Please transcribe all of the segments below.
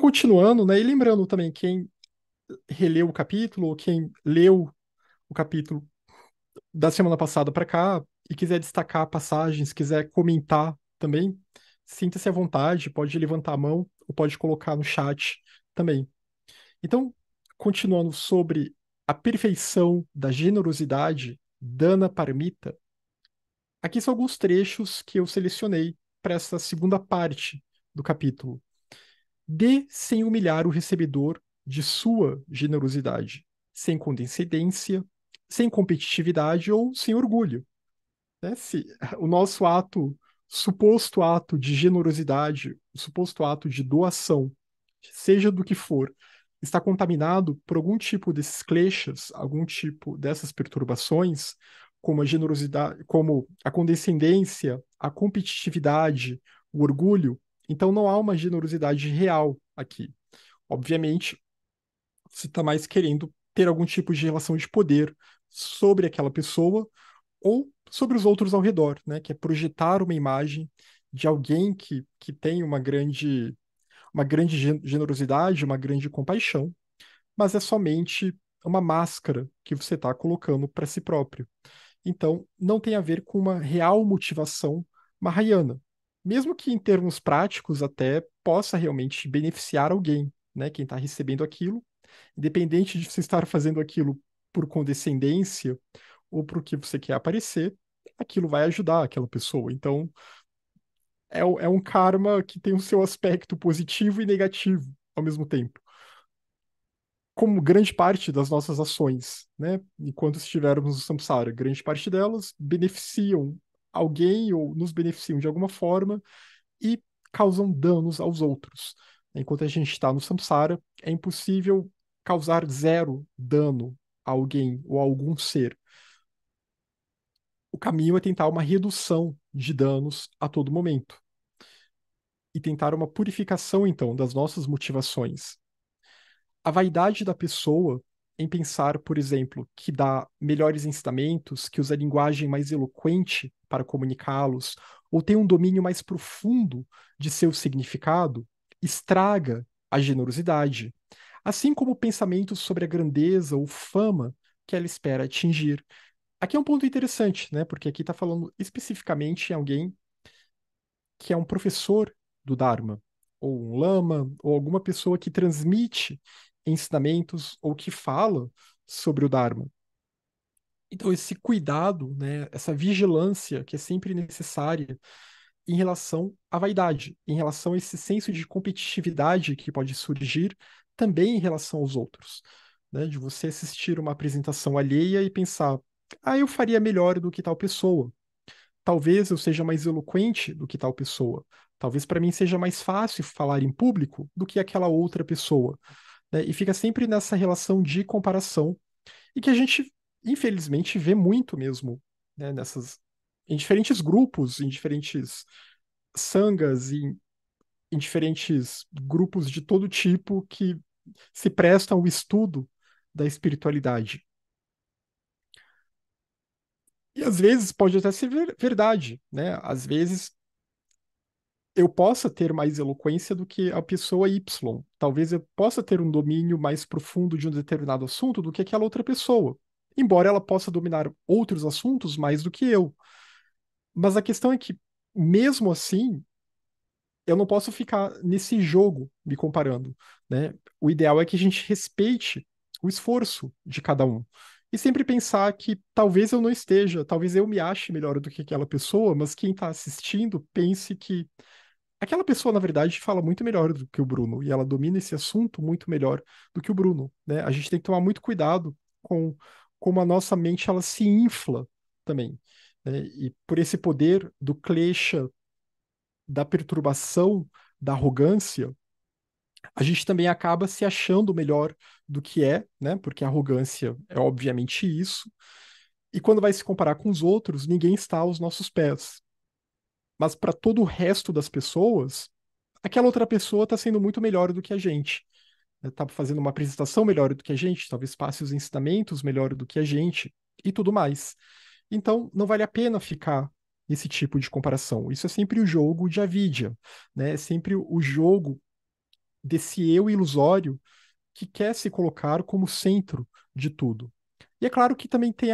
continuando, né? E lembrando também, quem releu o capítulo, ou quem leu o capítulo da semana passada para cá e quiser destacar passagens, quiser comentar também, sinta-se à vontade, pode levantar a mão ou pode colocar no chat também. Então, continuando sobre a perfeição da generosidade, Dana Parmita, aqui são alguns trechos que eu selecionei para essa segunda parte do capítulo. Dê sem humilhar o recebedor de sua generosidade, sem condescendência, sem competitividade ou sem orgulho. Né? Se o nosso ato, suposto ato de generosidade, o suposto ato de doação, seja do que for, está contaminado por algum tipo desses kleshas, algum tipo dessas perturbações, como a generosidade, como a condescendência, a competitividade, o orgulho, então não há uma generosidade real aqui. Obviamente, você está mais querendo ter algum tipo de relação de poder sobre aquela pessoa ou sobre os outros ao redor, né? Que é projetar uma imagem de alguém que tem uma grande generosidade, uma grande compaixão, mas é somente uma máscara que você está colocando para si próprio. Então, não tem a ver com uma real motivação mahayana. Mesmo que em termos práticos até possa realmente beneficiar alguém, né? Quem está recebendo aquilo, independente de você estar fazendo aquilo por condescendência ou para o que você quer aparecer, aquilo vai ajudar aquela pessoa. Então, é um karma que tem o seu aspecto positivo e negativo ao mesmo tempo. Como grande parte das nossas ações, né? Enquanto estivermos no samsara, grande parte delas beneficiam alguém ou nos beneficiam de alguma forma e causam danos aos outros. Enquanto a gente está no samsara, é impossível causar zero dano a alguém ou a algum ser. O caminho é tentar uma redução de danos a todo momento e tentar uma purificação, então, das nossas motivações. A vaidade da pessoa em pensar, por exemplo, que dá melhores ensinamentos, que usa linguagem mais eloquente para comunicá-los, ou tem um domínio mais profundo de seu significado, estraga a generosidade, assim como pensamentos sobre a grandeza ou fama que ela espera atingir. Aqui é um ponto interessante, né? Porque aqui está falando especificamente em alguém que é um professor do Dharma, ou um lama, ou alguma pessoa que transmite ensinamentos ou que fala sobre o Dharma. Então, esse cuidado, né, essa vigilância que é sempre necessária em relação à vaidade, em relação a esse senso de competitividade que pode surgir também em relação aos outros, né, de você assistir uma apresentação alheia e pensar, ah, eu faria melhor do que tal pessoa. Talvez eu seja mais eloquente do que tal pessoa. Talvez para mim seja mais fácil falar em público do que aquela outra pessoa, né? E fica sempre nessa relação de comparação e que a gente, infelizmente, vê muito mesmo, né? Em diferentes grupos, em diferentes sangas, em diferentes grupos de todo tipo que se prestam ao estudo da espiritualidade. E às vezes pode até ser verdade, né? Às vezes eu possa ter mais eloquência do que a pessoa Y. Talvez eu possa ter um domínio mais profundo de um determinado assunto do que aquela outra pessoa. Embora ela possa dominar outros assuntos mais do que eu. Mas a questão é que, mesmo assim, eu não posso ficar nesse jogo me comparando, né? O ideal é que a gente respeite o esforço de cada um. E sempre pensar que talvez eu não esteja, talvez eu me ache melhor do que aquela pessoa, mas quem está assistindo pense que aquela pessoa, na verdade, fala muito melhor do que o Bruno, e ela domina esse assunto muito melhor do que o Bruno, né? A gente tem que tomar muito cuidado com como a nossa mente ela se infla também, né? E por esse poder do klesha, da perturbação, da arrogância, a gente também acaba se achando melhor do que é, né? Porque a arrogância é obviamente isso. E quando vai se comparar com os outros, ninguém está aos nossos pés. Mas para todo o resto das pessoas, aquela outra pessoa está sendo muito melhor do que a gente. Está fazendo uma apresentação melhor do que a gente, talvez passe os ensinamentos melhor do que a gente e tudo mais. Então, não vale a pena ficar nesse tipo de comparação. Isso é sempre o jogo de avidya, né? É sempre o jogo desse eu ilusório que quer se colocar como centro de tudo. E é claro que também tem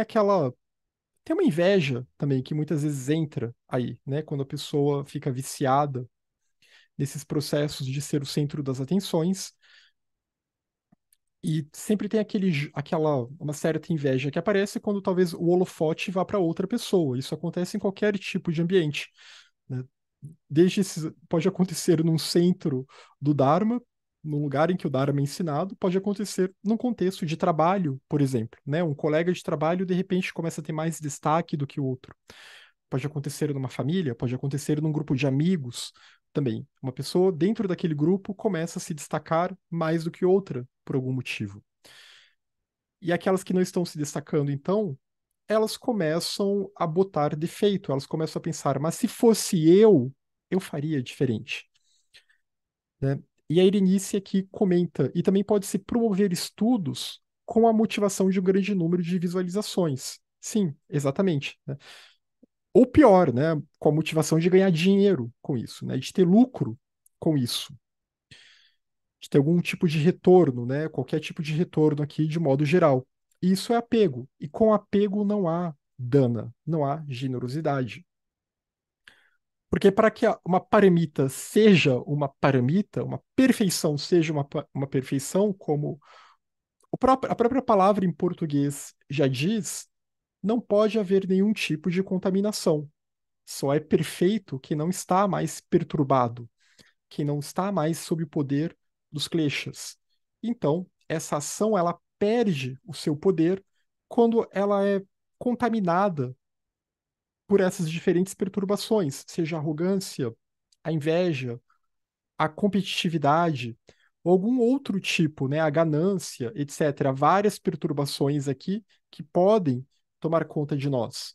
uma inveja também que muitas vezes entra aí, né? Quando a pessoa fica viciada nesses processos de ser o centro das atenções. E sempre tem uma certa inveja que aparece quando talvez o holofote vá para outra pessoa. Isso acontece em qualquer tipo de ambiente, né? Pode acontecer num centro do Dharma, num lugar em que o Dharma é ensinado, pode acontecer num contexto de trabalho, por exemplo, né? Um colega de trabalho de repente começa a ter mais destaque do que o outro. Pode acontecer numa família, pode acontecer num grupo de amigos também. Uma pessoa dentro daquele grupo começa a se destacar mais do que outra por algum motivo. E aquelas que não estão se destacando, então, elas começam a botar defeito, elas começam a pensar, mas se fosse eu faria diferente, né? E a Irenice aqui comenta, e também pode-se promover estudos com a motivação de um grande número de visualizações. Sim, exatamente, né? Ou pior, né, com a motivação de ganhar dinheiro com isso, né, de ter lucro com isso, de ter algum tipo de retorno, né, qualquer tipo de retorno aqui de modo geral. Isso é apego, e com apego não há dana, não há generosidade. Porque para que uma paramita seja uma paramita, uma perfeição seja uma perfeição, como a própria palavra em português já diz, não pode haver nenhum tipo de contaminação. Só é perfeito quem não está mais perturbado, quem não está mais sob o poder dos kleshas. Então, essa ação ela perde o seu poder quando ela é contaminada por essas diferentes perturbações, seja a arrogância, a inveja, a competitividade, ou algum outro tipo, né, a ganância, etc. Várias perturbações aqui que podem tomar conta de nós.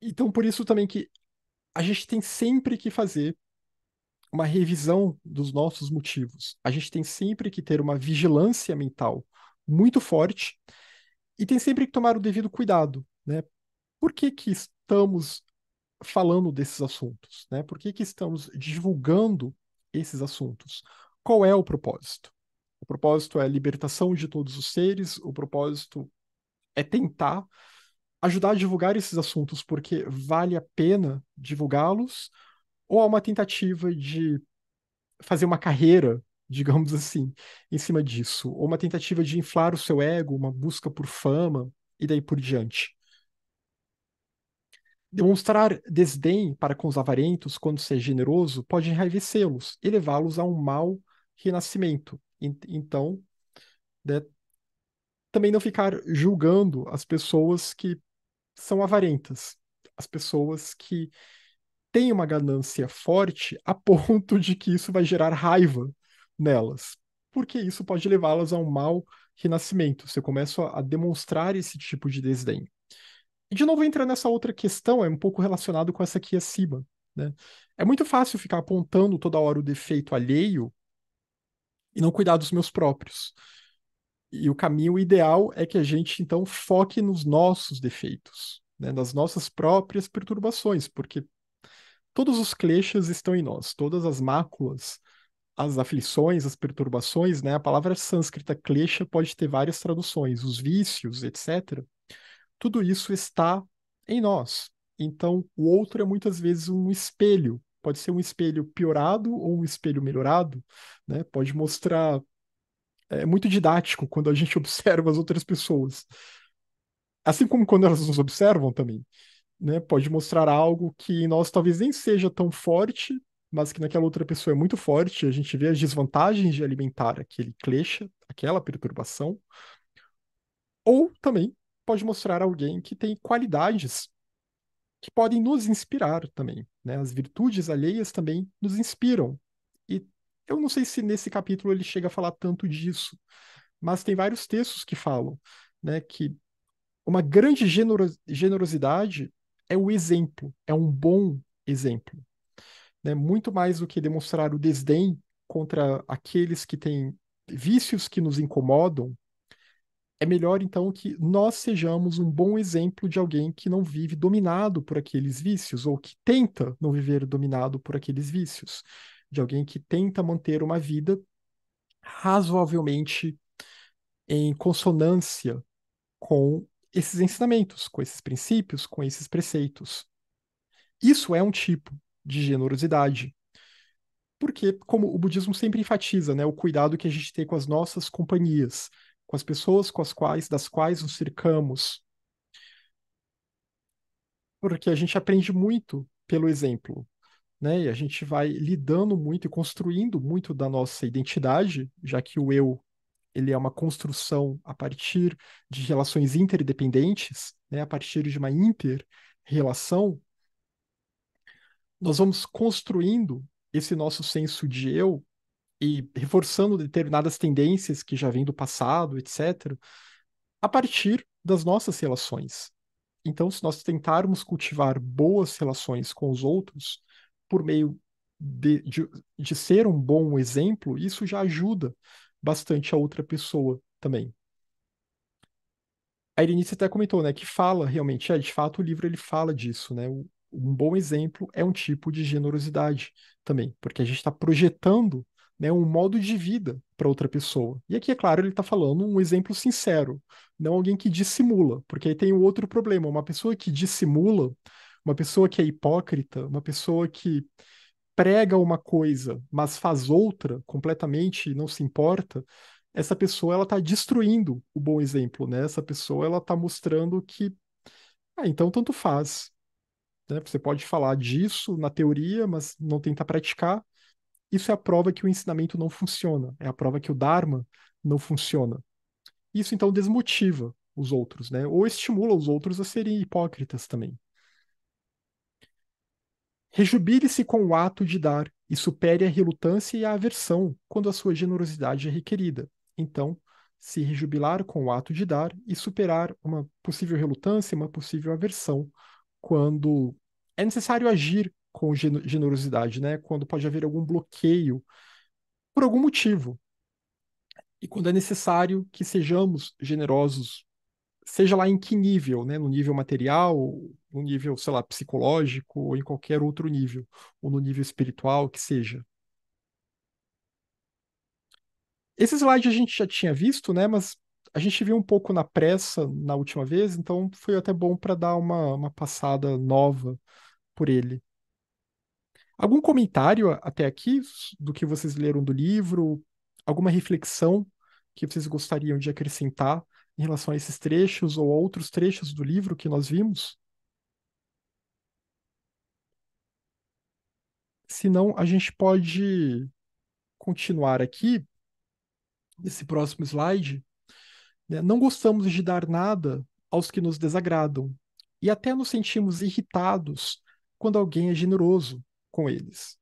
Então, por isso também que a gente tem sempre que fazer uma revisão dos nossos motivos. A gente tem sempre que ter uma vigilância mental muito forte e tem sempre que tomar o devido cuidado, né? Por que que estamos falando desses assuntos, né? Por que que estamos divulgando esses assuntos? Qual é o propósito? O propósito é a libertação de todos os seres, o propósito é tentar ajudar a divulgar esses assuntos porque vale a pena divulgá-los, ou há uma tentativa de fazer uma carreira, digamos assim, em cima disso, ou uma tentativa de inflar o seu ego, uma busca por fama e daí por diante. Demonstrar desdém para com os avarentos quando se é generoso pode enraivecê-los e levá-los a um mau renascimento. Então, né, também não ficar julgando as pessoas que são avarentas, as pessoas que têm uma ganância forte a ponto de que isso vai gerar raiva nelas, porque isso pode levá-las a um mau renascimento. Você começa a demonstrar esse tipo de desdém. E de novo entra nessa outra questão, é um pouco relacionado com essa aqui acima, né? É muito fácil ficar apontando toda hora o defeito alheio e não cuidar dos meus próprios. E o caminho ideal é que a gente então foque nos nossos defeitos, né? Nas nossas próprias perturbações, porque todos os kleshas estão em nós, todas as máculas, as aflições, as perturbações, né? A palavra sânscrita klesha pode ter várias traduções, os vícios, etc. Tudo isso está em nós. Então, o outro é muitas vezes um espelho. Pode ser um espelho piorado ou um espelho melhorado, né? Pode mostrar. É muito didático quando a gente observa as outras pessoas. Assim como quando elas nos observam também, né? Pode mostrar algo que em nós talvez nem seja tão forte, mas que naquela outra pessoa é muito forte. A gente vê as desvantagens de alimentar aquele klesha, aquela perturbação. Ou também pode mostrar alguém que tem qualidades que podem nos inspirar também, né? As virtudes alheias também nos inspiram. E eu não sei se nesse capítulo ele chega a falar tanto disso, mas tem vários textos que falam, né, que uma grande generosidade é o exemplo, é um bom exemplo, né? Muito mais do que demonstrar o desdém contra aqueles que têm vícios que nos incomodam, é melhor então que nós sejamos um bom exemplo de alguém que não vive dominado por aqueles vícios, ou que tenta não viver dominado por aqueles vícios. de alguém que tenta manter uma vida razoavelmente em consonância com esses ensinamentos, com esses princípios, com esses preceitos. Isso é um tipo de generosidade, porque, como o budismo sempre enfatiza, né, o cuidado que a gente tem com as nossas companhias, com as pessoas das quais nos cercamos, porque a gente aprende muito pelo exemplo, né? E a gente vai lidando muito e construindo muito da nossa identidade, já que o eu ele é uma construção a partir de relações interdependentes, né? A partir de uma inter-relação, nós vamos construindo esse nosso senso de eu e reforçando determinadas tendências que já vêm do passado, etc., a partir das nossas relações. Então, se nós tentarmos cultivar boas relações com os outros, por meio de ser um bom exemplo, isso já ajuda bastante a outra pessoa também. A Irenice até comentou, né, que fala realmente, de fato o livro ele fala disso, né? Um bom exemplo é um tipo de generosidade também, porque a gente está projetando, né, um modo de vida para outra pessoa. E aqui, é claro, ele está falando um exemplo sincero, não alguém que dissimula, porque aí tem o outro problema, uma pessoa que dissimula, uma pessoa que é hipócrita, uma pessoa que prega uma coisa, mas faz outra completamente e não se importa, essa pessoa ela está destruindo o bom exemplo, né? Essa pessoa ela está mostrando que, então tanto faz, né? Você pode falar disso na teoria, mas não tentar praticar. Isso é a prova que o ensinamento não funciona, é a prova que o Dharma não funciona. Isso então desmotiva os outros, né? Ou estimula os outros a serem hipócritas também. Rejubile-se com o ato de dar e supere a relutância e a aversão quando a sua generosidade é requerida. Então, se rejubilar com o ato de dar e superar uma possível relutância, uma possível aversão quando é necessário agir com generosidade, né? Quando pode haver algum bloqueio por algum motivo. E quando é necessário que sejamos generosos, seja lá em que nível, né? No nível material, no nível, sei lá, psicológico, ou em qualquer outro nível, ou no nível espiritual, que seja. Esse slide a gente já tinha visto, né? Mas a gente viu um pouco na pressa na última vez, então foi até bom para dar uma passada nova por ele. Algum comentário até aqui do que vocês leram do livro? Alguma reflexão que vocês gostariam de acrescentar em relação a esses trechos ou a outros trechos do livro que nós vimos? Se não, a gente pode continuar aqui, nesse próximo slide, né? Não gostamos de dar nada aos que nos desagradam e até nos sentimos irritados quando alguém é generoso com eles.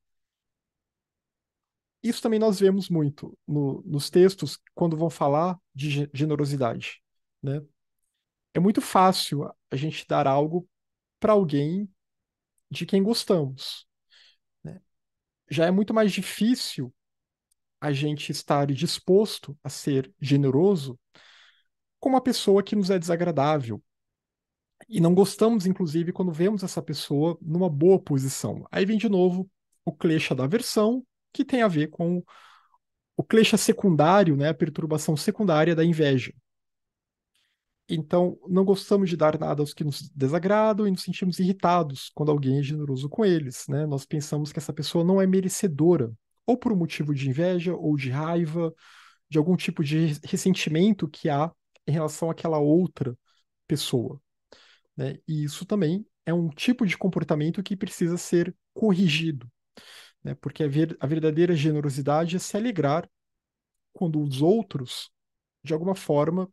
Isso também nós vemos muito nos textos quando vão falar de generosidade, né? É muito fácil a gente dar algo para alguém de quem gostamos, né? Já é muito mais difícil a gente estar disposto a ser generoso com uma pessoa que nos é desagradável. E não gostamos, inclusive, quando vemos essa pessoa numa boa posição. Aí vem de novo o klesha da aversão, que tem a ver com o klesha secundário, né, a perturbação secundária da inveja. Então, não gostamos de dar nada aos que nos desagradam e nos sentimos irritados quando alguém é generoso com eles, né? Nós pensamos que essa pessoa não é merecedora, ou por um motivo de inveja, ou de raiva, de algum tipo de ressentimento que há em relação àquela outra pessoa, né? E isso também é um tipo de comportamento que precisa ser corrigido, né? Porque a verdadeira generosidade é se alegrar quando os outros, de alguma forma,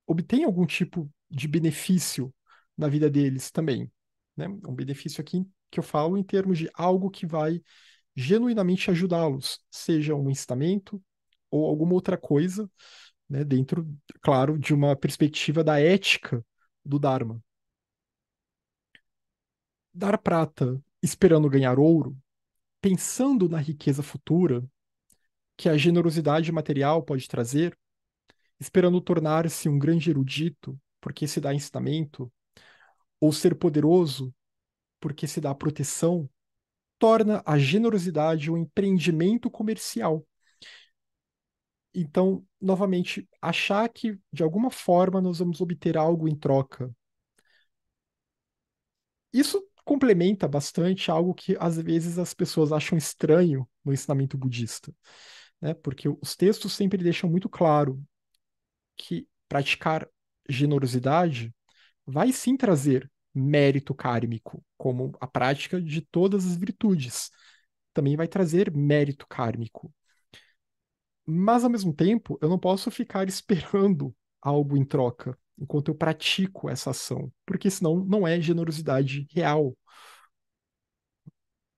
obtêm algum tipo de benefício na vida deles também, né? Um benefício aqui que eu falo em termos de algo que vai genuinamente ajudá-los, seja um ensinamento ou alguma outra coisa, né? Dentro, claro, de uma perspectiva da ética do Dharma. Dar prata esperando ganhar ouro, pensando na riqueza futura que a generosidade material pode trazer, esperando tornar-se um grande erudito porque se dá ensinamento, ou ser poderoso porque se dá proteção, torna a generosidade um empreendimento comercial. Então, novamente, achar que de alguma forma nós vamos obter algo em troca. Isso complementa bastante algo que às vezes as pessoas acham estranho no ensinamento budista, né? Porque os textos sempre deixam muito claro que praticar generosidade vai sim trazer mérito kármico, como a prática de todas as virtudes. Também vai trazer mérito kármico. Mas, ao mesmo tempo, eu não posso ficar esperando algo em troca enquanto eu pratico essa ação, porque senão não é generosidade real.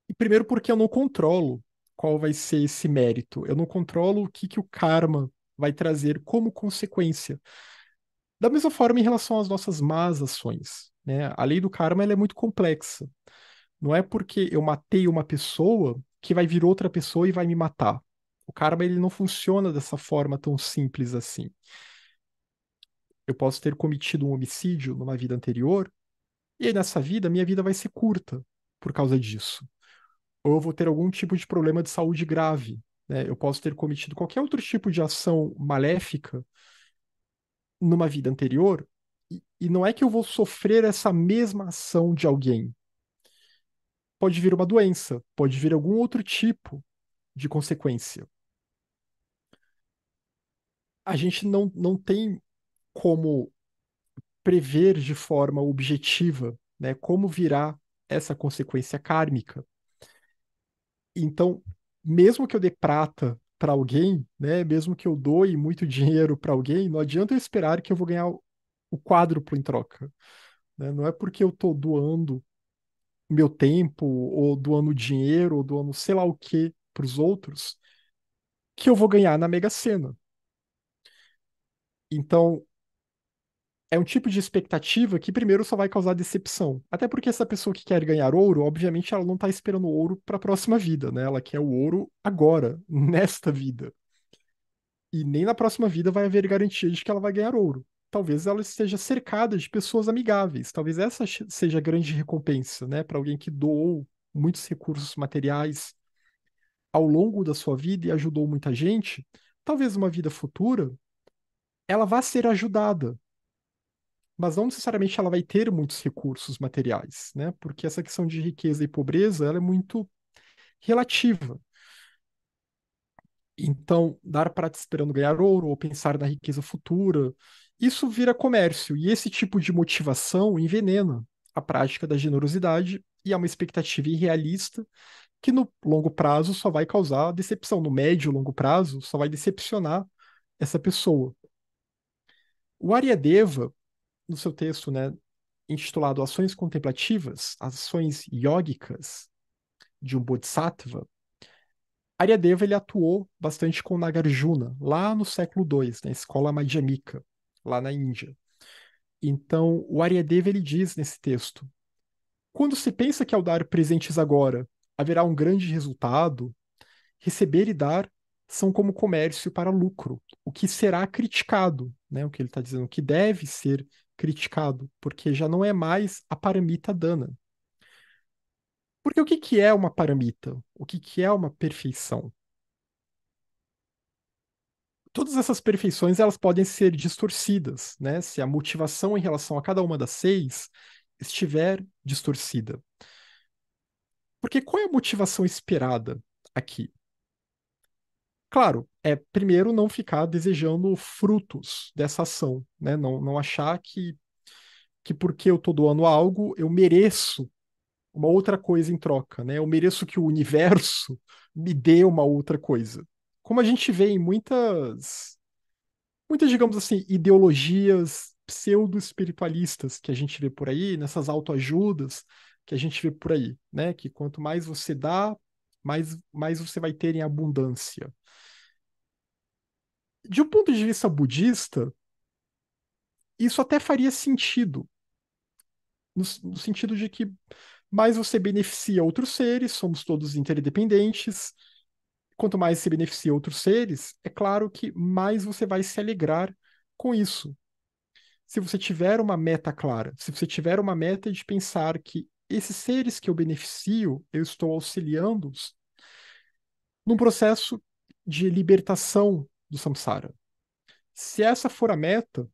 E primeiro porque eu não controlo qual vai ser esse mérito, eu não controlo o que que o karma vai trazer como consequência. Da mesma forma em relação às nossas más ações, né? A lei do karma ela é muito complexa. Não é porque eu matei uma pessoa que vai vir outra pessoa e vai me matar. O karma ele não funciona dessa forma tão simples assim. Eu posso ter cometido um homicídio numa vida anterior, e aí nessa vida, minha vida vai ser curta por causa disso. Ou eu vou ter algum tipo de problema de saúde grave, né? Eu posso ter cometido qualquer outro tipo de ação maléfica numa vida anterior, e não é que eu vou sofrer essa mesma ação de alguém. Pode vir uma doença, pode vir algum outro tipo de consequência. A gente não tem como prever de forma objetiva, né, como virá essa consequência kármica. Então, mesmo que eu dê prata para alguém, né, mesmo que eu doe muito dinheiro para alguém, não adianta eu esperar que eu vou ganhar o quádruplo em troca, né? Não é porque eu estou doando meu tempo, ou doando dinheiro, ou doando sei lá o que para os outros, que eu vou ganhar na Mega Sena. Então, é um tipo de expectativa que primeiro só vai causar decepção. Até porque essa pessoa que quer ganhar ouro, obviamente ela não está esperando ouro para a próxima vida, né? Ela quer o ouro agora, nesta vida. E nem na próxima vida vai haver garantia de que ela vai ganhar ouro. Talvez ela esteja cercada de pessoas amigáveis. Talvez essa seja a grande recompensa, né, para alguém que doou muitos recursos materiais ao longo da sua vida e ajudou muita gente. Talvez uma vida futura ela vá ser ajudada, mas não necessariamente ela vai ter muitos recursos materiais, né? Porque essa questão de riqueza e pobreza, ela é muito relativa. Então, dar prata esperando ganhar ouro ou pensar na riqueza futura, isso vira comércio, e esse tipo de motivação envenena a prática da generosidade e é uma expectativa irrealista que no longo prazo só vai causar decepção, no médio e longo prazo só vai decepcionar essa pessoa. O Aryadeva, no seu texto, né, intitulado Ações Contemplativas, Ações Yógicas de um Bodhisattva, Aryadeva ele atuou bastante com Nagarjuna, lá no século II, na escola Madhyamika, lá na Índia. Então, o Aryadeva ele diz nesse texto: quando se pensa que ao dar presentes agora haverá um grande resultado, receber e dar são como comércio para lucro, o que será criticado, né? O que ele está dizendo, o que deve ser criticado, porque já não é mais a paramita dana. Porque o que que é uma paramita? O que que é uma perfeição? Todas essas perfeições elas podem ser distorcidas, né? Se a motivação em relação a cada uma das seis estiver distorcida. Porque qual é a motivação esperada aqui? Claro, é primeiro não ficar desejando frutos dessa ação, né? Não achar que porque eu estou doando algo, eu mereço uma outra coisa em troca, né? Eu mereço que o universo me dê uma outra coisa. Como a gente vê em muitas, digamos assim, ideologias pseudo-espiritualistas que a gente vê por aí, nessas autoajudas que a gente vê por aí, né? Que quanto mais você dá, mais você vai ter em abundância. De um ponto de vista budista, isso até faria sentido, no sentido de que mais você beneficia outros seres, somos todos interdependentes. Quanto mais se beneficia outros seres, é claro que mais você vai se alegrar com isso. Se você tiver uma meta clara, se você tiver uma meta de pensar que esses seres que eu beneficio, eu estou auxiliando-os num processo de libertação do samsara. Se essa for a meta,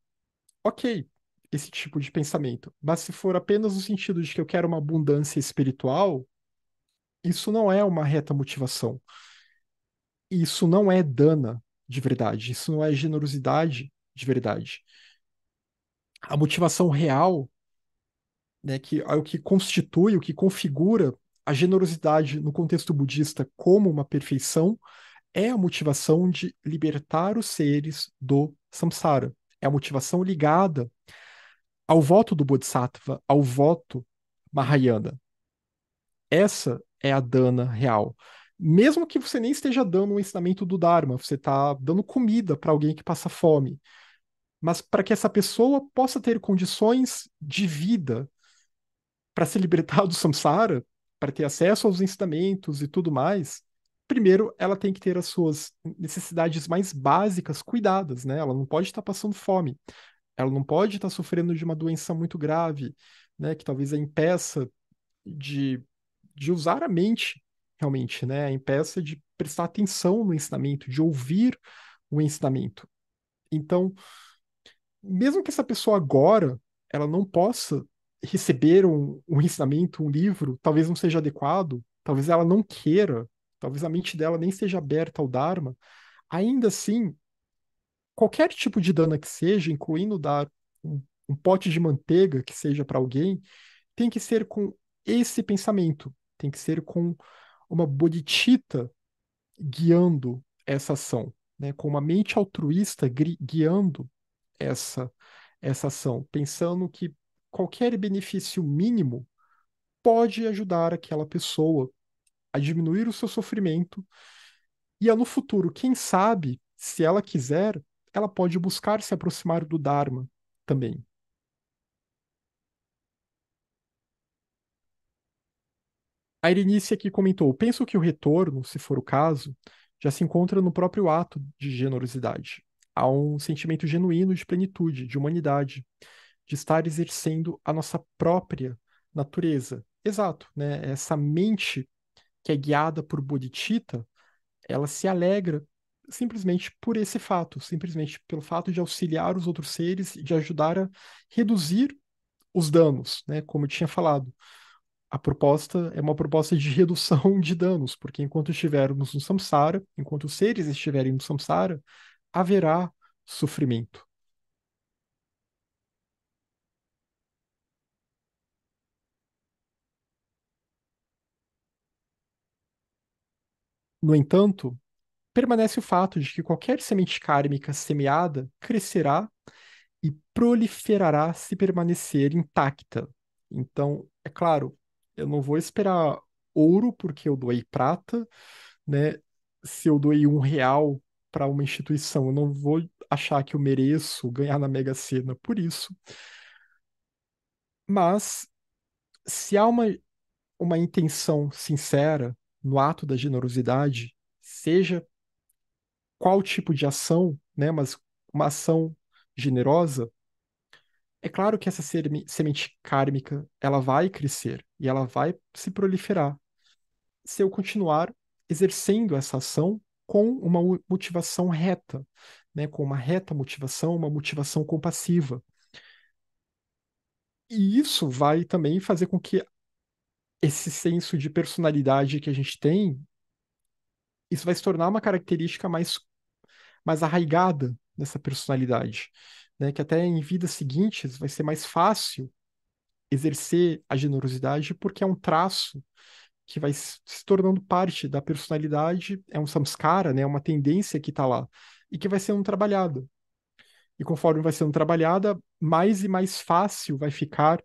ok, esse tipo de pensamento. Mas se for apenas no sentido de que eu quero uma abundância espiritual, isso não é uma reta motivação. Isso não é dana de verdade. Isso não é generosidade de verdade. A motivação real, né, que é o que constitui, o que configura a generosidade no contexto budista como uma perfeição, é a motivação de libertar os seres do samsara. É a motivação ligada ao voto do Bodhisattva, ao voto Mahayana. Essa é a dana real. Mesmo que você nem esteja dando um ensinamento do Dharma, você está dando comida para alguém que passa fome. Mas para que essa pessoa possa ter condições de vida para se libertar do samsara, para ter acesso aos ensinamentos e tudo mais, primeiro ela tem que ter as suas necessidades mais básicas cuidadas, né? Ela não pode estar passando fome, ela não pode estar sofrendo de uma doença muito grave, né? Que talvez a impeça de, de usar a mente, realmente, né? A impeça de prestar atenção no ensinamento, de ouvir o ensinamento. Então, mesmo que essa pessoa agora ela não possa receber um ensinamento, um livro, talvez não seja adequado, talvez ela não queira, talvez a mente dela nem esteja aberta ao Dharma, ainda assim, qualquer tipo de dana que seja, incluindo dar um pote de manteiga que seja para alguém, tem que ser com esse pensamento, tem que ser com uma bodhicitta guiando essa ação, né? Com uma mente altruísta guiando essa, essa ação, pensando que qualquer benefício mínimo pode ajudar aquela pessoa a diminuir o seu sofrimento e a no futuro, quem sabe, se ela quiser, ela pode buscar se aproximar do Dharma também. A Irenice aqui comentou: penso que o retorno, se for o caso, já se encontra no próprio ato de generosidade. Há um sentimento genuíno de plenitude, de humanidade, de estar exercendo a nossa própria natureza. Exato, né? Essa mente que é guiada por Bodhicitta, ela se alegra simplesmente por esse fato, simplesmente pelo fato de auxiliar os outros seres e de ajudar a reduzir os danos, né? Como eu tinha falado, a proposta é uma proposta de redução de danos, porque enquanto estivermos no samsara, enquanto os seres estiverem no samsara, haverá sofrimento. No entanto, permanece o fato de que qualquer semente kármica semeada crescerá e proliferará se permanecer intacta. Então, é claro, eu não vou esperar ouro porque eu doei prata, né? Se eu doei R$ 1 para uma instituição, eu não vou achar que eu mereço ganhar na Mega Sena por isso. Mas se há uma intenção sincera no ato da generosidade, seja qual tipo de ação, né? Mas uma ação generosa, é claro que essa semente kármica, ela vai crescer e ela vai se proliferar se eu continuar exercendo essa ação com uma motivação reta, né? Com uma reta motivação, uma motivação compassiva. E isso vai também fazer com que esse senso de personalidade que a gente tem, isso vai se tornar uma característica mais arraigada nessa personalidade, né? Que até em vidas seguintes vai ser mais fácil exercer a generosidade, porque é um traço que vai se tornando parte da personalidade, é um samskara, né? É uma tendência que está lá e que vai sendo trabalhada. E conforme vai sendo trabalhada, mais e mais fácil vai ficar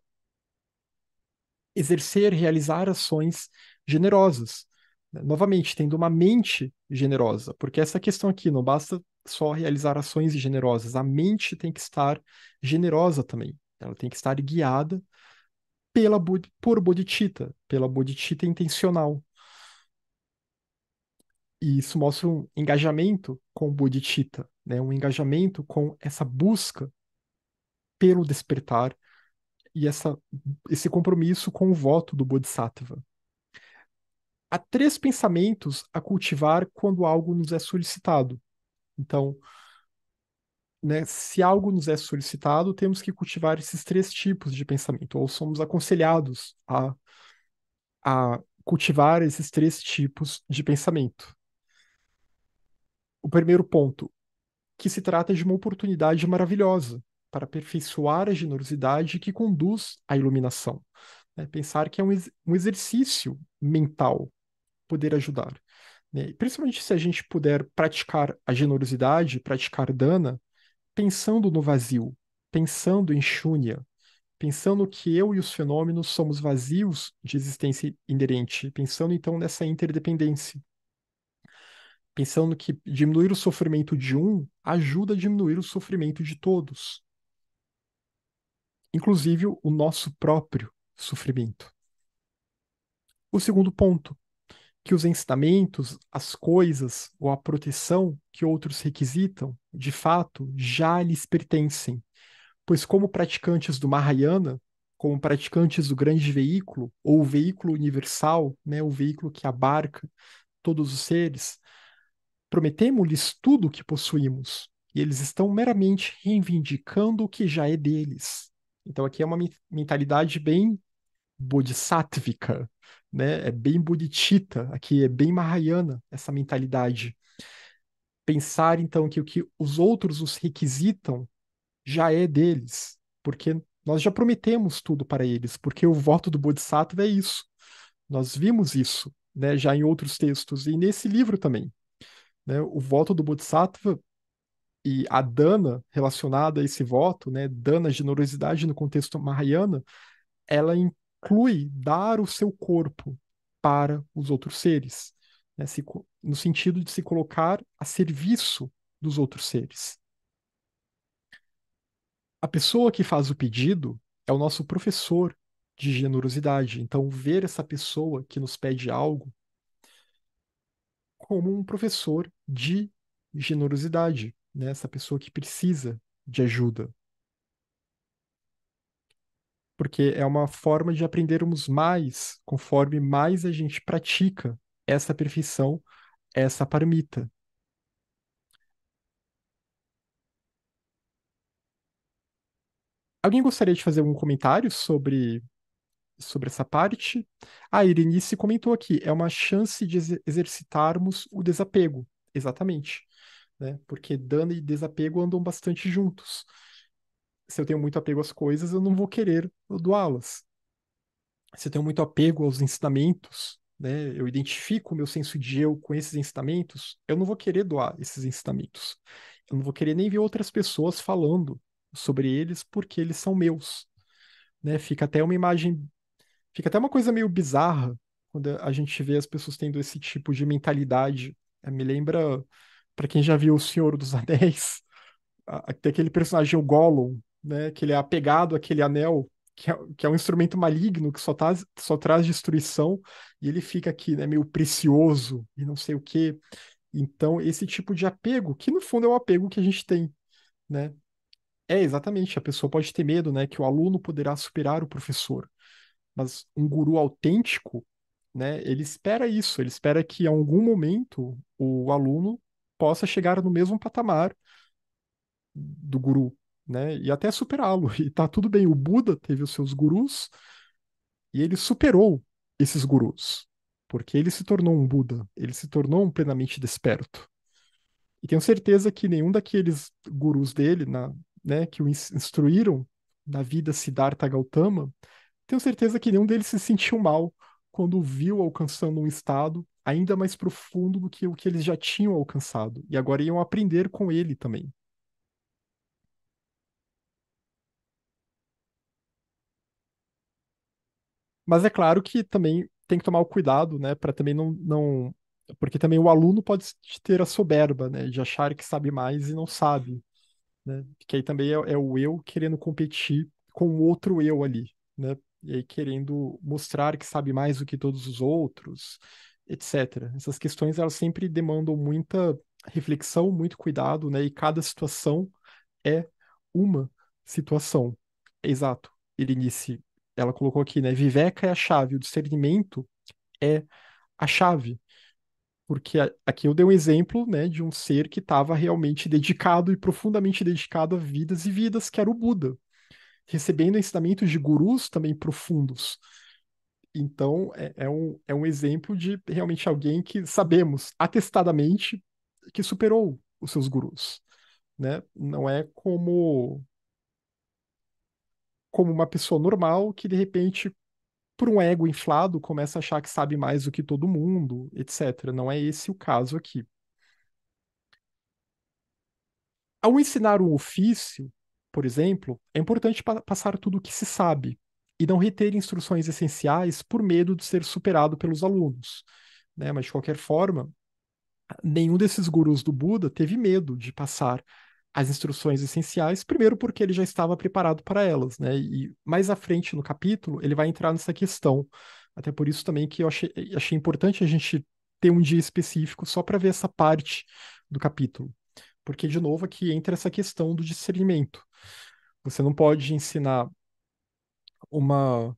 exercer, realizar ações generosas. Né? Novamente, tendo uma mente generosa, porque essa questão aqui não basta só realizar ações generosas, a mente tem que estar generosa também. Ela tem que estar guiada por bodhicitta, pela bodhicitta intencional. E isso mostra um engajamento com o bodhicitta, né? Um engajamento com essa busca pelo despertar, e esse compromisso com o voto do Bodhisattva. Há três pensamentos a cultivar quando algo nos é solicitado. Então, né, se algo nos é solicitado, temos que cultivar esses três tipos de pensamento, ou somos aconselhados a cultivar esses três tipos de pensamento. O primeiro ponto, que se trata de uma oportunidade maravilhosa para aperfeiçoar a generosidade que conduz à iluminação. Né? Pensar que é um exercício mental poder ajudar. Né? Principalmente se a gente puder praticar a generosidade, praticar dana, pensando no vazio, pensando em Shunya, pensando que eu e os fenômenos somos vazios de existência inerente, pensando então nessa interdependência, pensando que diminuir o sofrimento de um ajuda a diminuir o sofrimento de todos, inclusive o nosso próprio sofrimento. O segundo ponto, que os ensinamentos, as coisas ou a proteção que outros requisitam, de fato, já lhes pertencem, pois como praticantes do Mahayana, como praticantes do grande veículo, ou o veículo universal, né, o veículo que abarca todos os seres, prometemos-lhes tudo o que possuímos, e eles estão meramente reivindicando o que já é deles. Então aqui é uma mentalidade bem bodhisattvica, né? É bem bodhicitta, aqui é bem Mahayana essa mentalidade. Pensar então que o que os outros os requisitam já é deles, porque nós já prometemos tudo para eles, porque o voto do Bodhisattva é isso. Nós vimos isso, né, já em outros textos e nesse livro também, né? O voto do Bodhisattva e a dana relacionada a esse voto, né, dana, generosidade no contexto Mahayana, ela inclui dar o seu corpo para os outros seres, né, no sentido de se colocar a serviço dos outros seres. A pessoa que faz o pedido é o nosso professor de generosidade. Então, ver essa pessoa que nos pede algo como um professor de generosidade, né? Essa pessoa que precisa de ajuda. Porque é uma forma de aprendermos mais conforme mais a gente pratica essa perfeição, essa paramita. Alguém gostaria de fazer algum comentário sobre essa parte? A Irenice comentou aqui, é uma chance de exercitarmos o desapego. Exatamente, né? Porque dano e desapego andam bastante juntos. Se eu tenho muito apego às coisas, eu não vou querer doá-las. Se eu tenho muito apego aos ensinamentos, né? Eu identifico o meu senso de eu com esses ensinamentos, eu não vou querer doar esses ensinamentos. Eu não vou querer nem ver outras pessoas falando sobre eles porque eles são meus, né? Fica até uma coisa meio bizarra quando a gente vê as pessoas tendo esse tipo de mentalidade. Me lembra, para quem já viu O Senhor dos Anéis, tem aquele personagem, o Gollum, né, que ele é apegado àquele anel, que é um instrumento maligno que só traz destruição, e ele fica aqui, né, meio precioso e não sei o quê. Então, esse tipo de apego, que no fundo é o apego que a gente tem, né? É exatamente, a pessoa pode ter medo, né, que o aluno poderá superar o professor. Mas um guru autêntico, né, ele espera isso, ele espera que em algum momento o aluno possa chegar no mesmo patamar do guru, né, e até superá-lo. E tá tudo bem, o Buda teve os seus gurus e ele superou esses gurus, porque ele se tornou um Buda, ele se tornou um plenamente desperto. E tenho certeza que nenhum daqueles gurus dele, né, que o instruíram na vida Siddhartha Gautama, tenho certeza que nenhum deles se sentiu mal quando o viu alcançando um estado ainda mais profundo do que o que eles já tinham alcançado. E agora iam aprender com ele também. Mas é claro que também tem que tomar o cuidado, né, para também não. Porque também o aluno pode ter a soberba, né, de achar que sabe mais e não sabe, né? Que aí também é o eu querendo competir com o outro eu ali, né? E aí querendo mostrar que sabe mais do que todos os outros, etc. Essas questões elas sempre demandam muita reflexão, muito cuidado, né? E cada situação é uma situação. Exato. Irinice, ela colocou aqui, né? Viveka é a chave, o discernimento é a chave. Porque aqui eu dei um exemplo, né, de um ser que estava realmente dedicado e profundamente dedicado a vidas e vidas, que era o Buda, recebendo ensinamentos de gurus também profundos. Então, é um exemplo de realmente alguém que sabemos atestadamente que superou os seus gurus, né? Não é como uma pessoa normal que de repente, por um ego inflado, começa a achar que sabe mais do que todo mundo, etc. Não é esse o caso aqui. Ao ensinar um ofício, por exemplo, é importante passar tudo o que se sabe e não reter instruções essenciais por medo de ser superado pelos alunos, né? Mas de qualquer forma, nenhum desses gurus do Buda teve medo de passar as instruções essenciais, primeiro porque ele já estava preparado para elas, né? E mais à frente no capítulo, ele vai entrar nessa questão. Até por isso também que eu achei importante a gente ter um dia específico só para ver essa parte do capítulo. Porque, de novo, aqui entra essa questão do discernimento. Você não pode ensinar uma.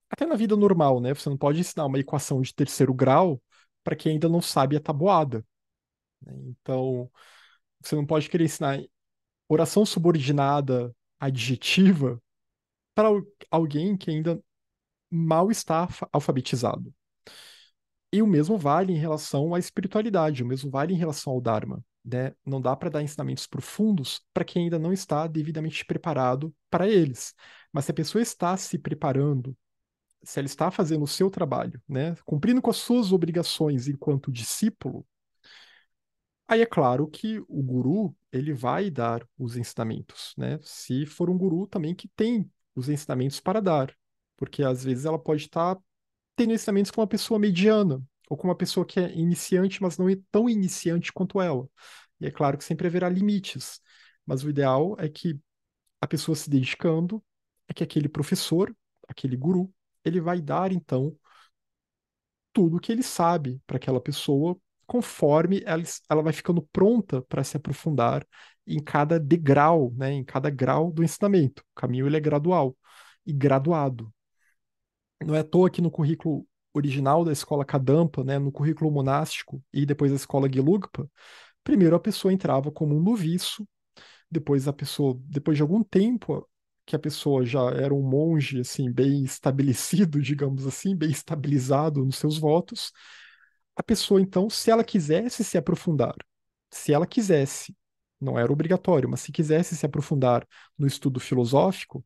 Até na vida normal, né? Você não pode ensinar uma equação de terceiro grau para quem ainda não sabe a tabuada, né? Então, você não pode querer ensinar oração subordinada adjetiva para alguém que ainda mal está alfabetizado. E o mesmo vale em relação à espiritualidade, o mesmo vale em relação ao Dharma, né? Não dá para dar ensinamentos profundos para quem ainda não está devidamente preparado para eles. Mas se a pessoa está se preparando, se ela está fazendo o seu trabalho, né, cumprindo com as suas obrigações enquanto discípulo, aí é claro que o guru, ele vai dar os ensinamentos, né? Se for um guru também que tem os ensinamentos para dar, porque às vezes ela pode estar tendo ensinamentos com uma pessoa mediana, ou com uma pessoa que é iniciante, mas não é tão iniciante quanto ela. E é claro que sempre haverá limites, mas o ideal é que a pessoa se dedicando, é que aquele professor, aquele guru, ele vai dar então tudo o que ele sabe para aquela pessoa, conforme ela vai ficando pronta para se aprofundar em cada degrau, né, em cada grau do ensinamento. O caminho ele é gradual e graduado. Não é à toa que no currículo original da escola Kadampa, né, no currículo monástico e depois da escola Gelugpa, primeiro a pessoa entrava como um noviço, depois a pessoa, depois de algum tempo que a pessoa já era um monge assim bem estabelecido, digamos assim, bem estabilizado nos seus votos, a pessoa então, se ela quisesse se aprofundar, se ela quisesse, não era obrigatório, mas se quisesse se aprofundar no estudo filosófico,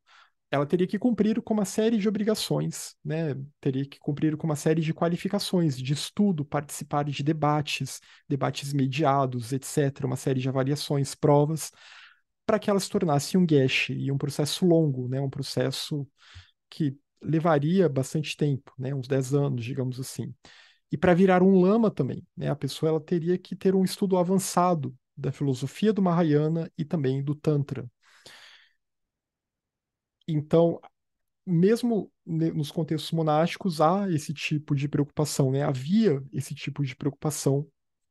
ela teria que cumprir com uma série de obrigações, né? Teria que cumprir com uma série de qualificações de estudo, participar de debates, debates mediados, etc., uma série de avaliações, provas, para que ela se tornasse um geshe, e um processo longo, né? Um processo que levaria bastante tempo, né? Uns 10 anos, digamos assim. E para virar um lama também, né? A pessoa ela teria que ter um estudo avançado da filosofia do Mahayana e também do Tantra. Então, mesmo nos contextos monásticos, há esse tipo de preocupação, né? Havia esse tipo de preocupação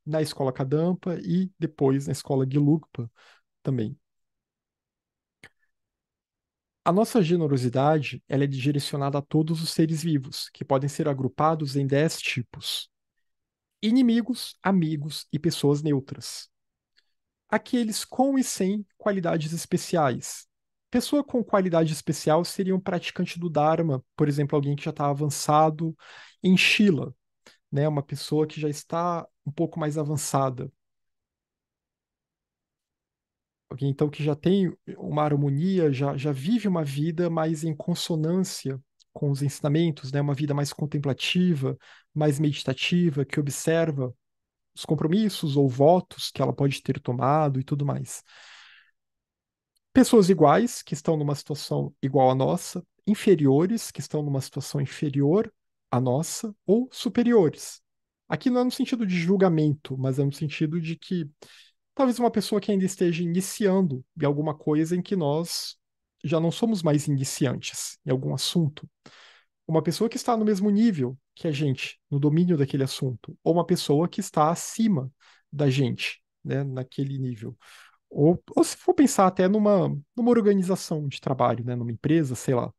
na escola Kadampa e depois na escola Gelugpa também. A nossa generosidade, ela é direcionada a todos os seres vivos, que podem ser agrupados em 10 tipos: inimigos, amigos e pessoas neutras. Aqueles com e sem qualidades especiais. Pessoa com qualidade especial seria um praticante do Dharma, por exemplo, alguém que já está avançado em Shila, né? Uma pessoa que já está um pouco mais avançada. Alguém então que já tem uma harmonia, já vive uma vida mais em consonância com os ensinamentos, né? Uma vida mais contemplativa, mais meditativa, que observa os compromissos ou votos que ela pode ter tomado e tudo mais. Pessoas iguais, que estão numa situação igual à nossa, inferiores, que estão numa situação inferior à nossa, ou superiores. Aqui não é no sentido de julgamento, mas é no sentido de que talvez uma pessoa que ainda esteja iniciando em alguma coisa em que nós já não somos mais iniciantes em algum assunto. Uma pessoa que está no mesmo nível que a gente, no domínio daquele assunto, ou uma pessoa que está acima da gente, né, naquele nível. Ou se for pensar até numa organização de trabalho, né, numa empresa, sei lá.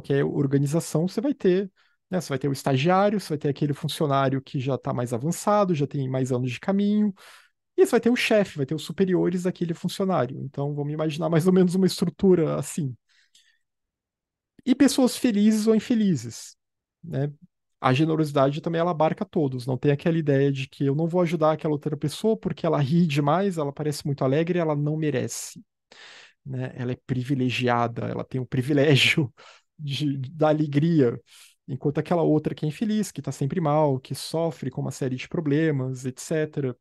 qualquer organização, você vai ter, né? Você vai ter o estagiário, você vai ter aquele funcionário que já está mais avançado, já tem mais anos de caminho, e você vai ter o chefe, vai ter os superiores daquele funcionário. Então, vamos imaginar mais ou menos uma estrutura assim. E pessoas felizes ou infelizes, né? A generosidade também ela abarca todos. Não tem aquela ideia de que eu não vou ajudar aquela outra pessoa porque ela ri demais, ela parece muito alegre, ela não merece, né? Ela é privilegiada, ela tem o privilégio da alegria, enquanto aquela outra que é infeliz, que está sempre mal, que sofre com uma série de problemas, etc.,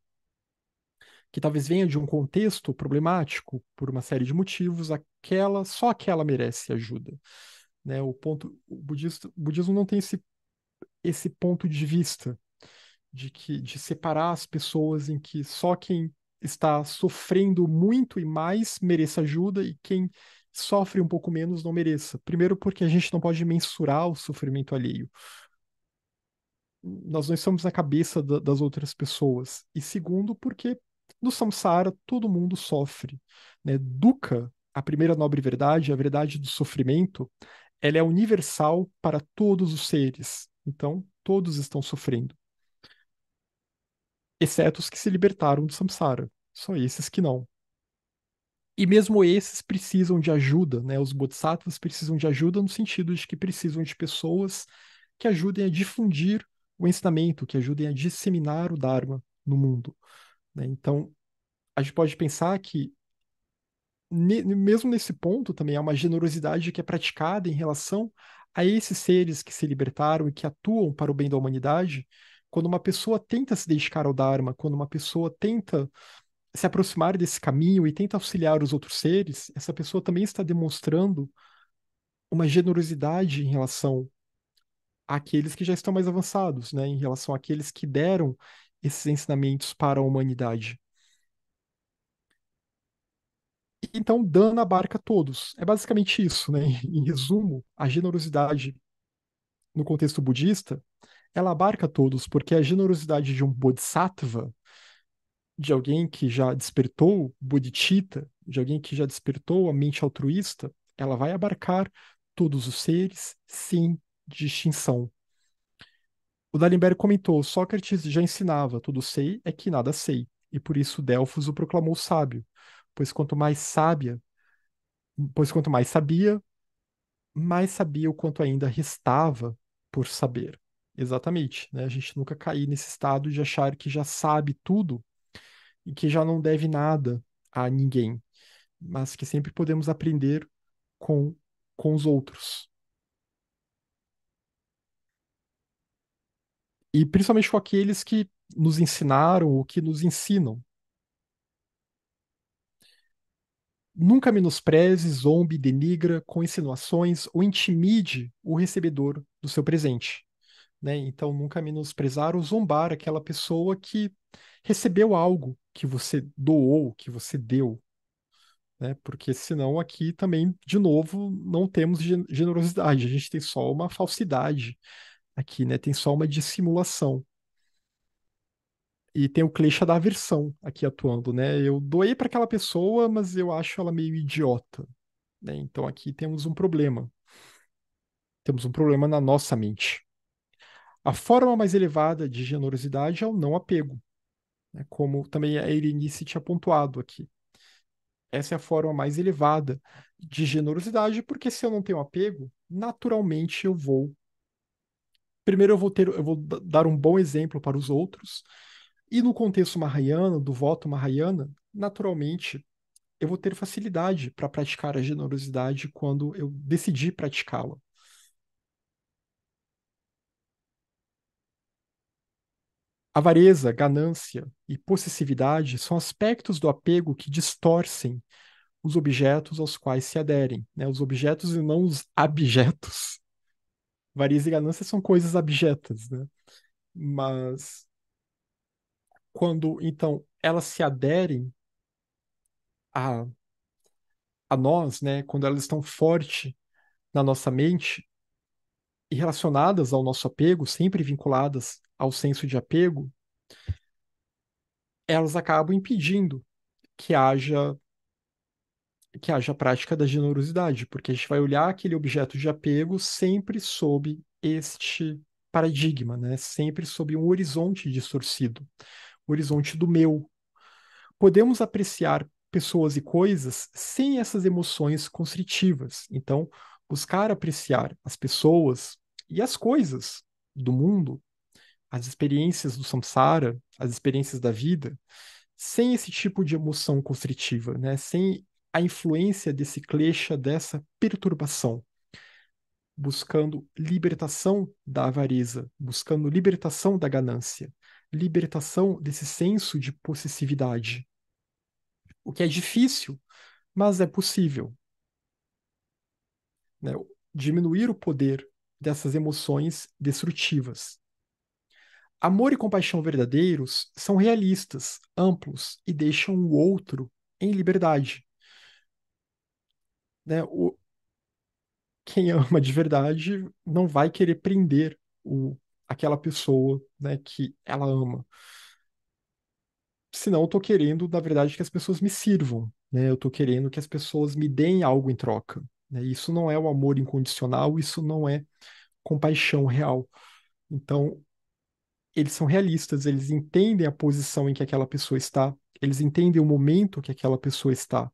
que talvez venha de um contexto problemático por uma série de motivos, aquela só aquela merece ajuda, né? O budismo não tem esse ponto de vista de separar as pessoas em que só quem está sofrendo muito e mais mereça ajuda e quem sofre um pouco menos não mereça. Primeiro, porque a gente não pode mensurar o sofrimento alheio. Nós não estamos na cabeça das outras pessoas. E segundo, porque no samsara todo mundo sofre, né? Dukkha, a primeira nobre verdade, a verdade do sofrimento, ela é universal para todos os seres. Então, todos estão sofrendo, exceto os que se libertaram do samsara. Só esses que não. E mesmo esses precisam de ajuda, né? Os bodhisattvas precisam de ajuda no sentido de que precisam de pessoas que ajudem a difundir o ensinamento, que ajudem a disseminar o Dharma no mundo, né? Então, a gente pode pensar que mesmo nesse ponto também há uma generosidade que é praticada em relação a esses seres que se libertaram e que atuam para o bem da humanidade. Quando uma pessoa tenta se dedicar ao Dharma, quando uma pessoa tenta se aproximar desse caminho e tenta auxiliar os outros seres, essa pessoa também está demonstrando uma generosidade em relação àqueles que já estão mais avançados, né? Em relação àqueles que deram esses ensinamentos para a humanidade. Então, Dana abarca todos. É basicamente isso, né? Em resumo, a generosidade no contexto budista, ela abarca todos, porque a generosidade de um bodhisattva, de alguém que já despertou bodhicitta, de alguém que já despertou a mente altruísta, ela vai abarcar todos os seres sem distinção. O D'Alembert comentou: Sócrates já ensinava, tudo sei é que nada sei, e por isso Delfos o proclamou sábio, pois quanto mais sábia, pois quanto mais sabia o quanto ainda restava por saber. Exatamente, né? A gente nunca cair nesse estado de achar que já sabe tudo e que já não deve nada a ninguém, mas que sempre podemos aprender com, com os outros. E principalmente com aqueles que nos ensinaram ou que nos ensinam. Nunca menospreze, zombe, denigra com insinuações ou intimide o recebedor do seu presente, né? Então, nunca menosprezar ou zombar aquela pessoa que recebeu algo que você doou, que você deu, né? Porque senão aqui também, de novo, não temos generosidade, a gente tem só uma falsidade aqui, né? Tem só uma dissimulação. E tem o klesha da aversão aqui atuando, né? Eu doei para aquela pessoa, mas eu acho ela meio idiota, né? Então aqui temos um problema. Temos um problema na nossa mente. A forma mais elevada de generosidade é o não apego, né? Como também a Erenice tinha pontuado aqui. Essa é a forma mais elevada de generosidade, porque se eu não tenho apego, naturalmente eu vou. Primeiro eu vou dar um bom exemplo para os outros, e no contexto Mahayana, do voto Mahayana, naturalmente eu vou ter facilidade para praticar a generosidade quando eu decidir praticá-la. Avareza, ganância e possessividade são aspectos do apego que distorcem os objetos aos quais se aderem, né? Os objetos e não os abjetos. Avareza e ganância são coisas abjetas, né? Mas quando então elas se aderem a, a nós, né? Quando elas estão fortes na nossa mente e relacionadas ao nosso apego, sempre vinculadas ao senso de apego, elas acabam impedindo que haja que haja a prática da generosidade, porque a gente vai olhar aquele objeto de apego sempre sob este paradigma, né? Sempre sob um horizonte distorcido, o horizonte do meu. Podemos apreciar pessoas e coisas sem essas emoções constritivas. Então, buscar apreciar as pessoas e as coisas do mundo, as experiências do samsara, as experiências da vida, sem esse tipo de emoção constritiva, né? Sem a influência desse klesha, dessa perturbação, buscando libertação da avareza, buscando libertação da ganância, libertação desse senso de possessividade. O que é difícil, mas é possível, né? Diminuir o poder dessas emoções destrutivas. Amor e compaixão verdadeiros são realistas, amplos e deixam o outro em liberdade, né? Quem ama de verdade não vai querer prender aquela pessoa, né, que ela ama. Senão eu tô querendo, na verdade, que as pessoas me sirvam, né? Eu tô querendo que as pessoas me deem algo em troca, né? Isso não é o amor incondicional, isso não é compaixão real. Então, eles são realistas, eles entendem a posição em que aquela pessoa está, eles entendem o momento que aquela pessoa está.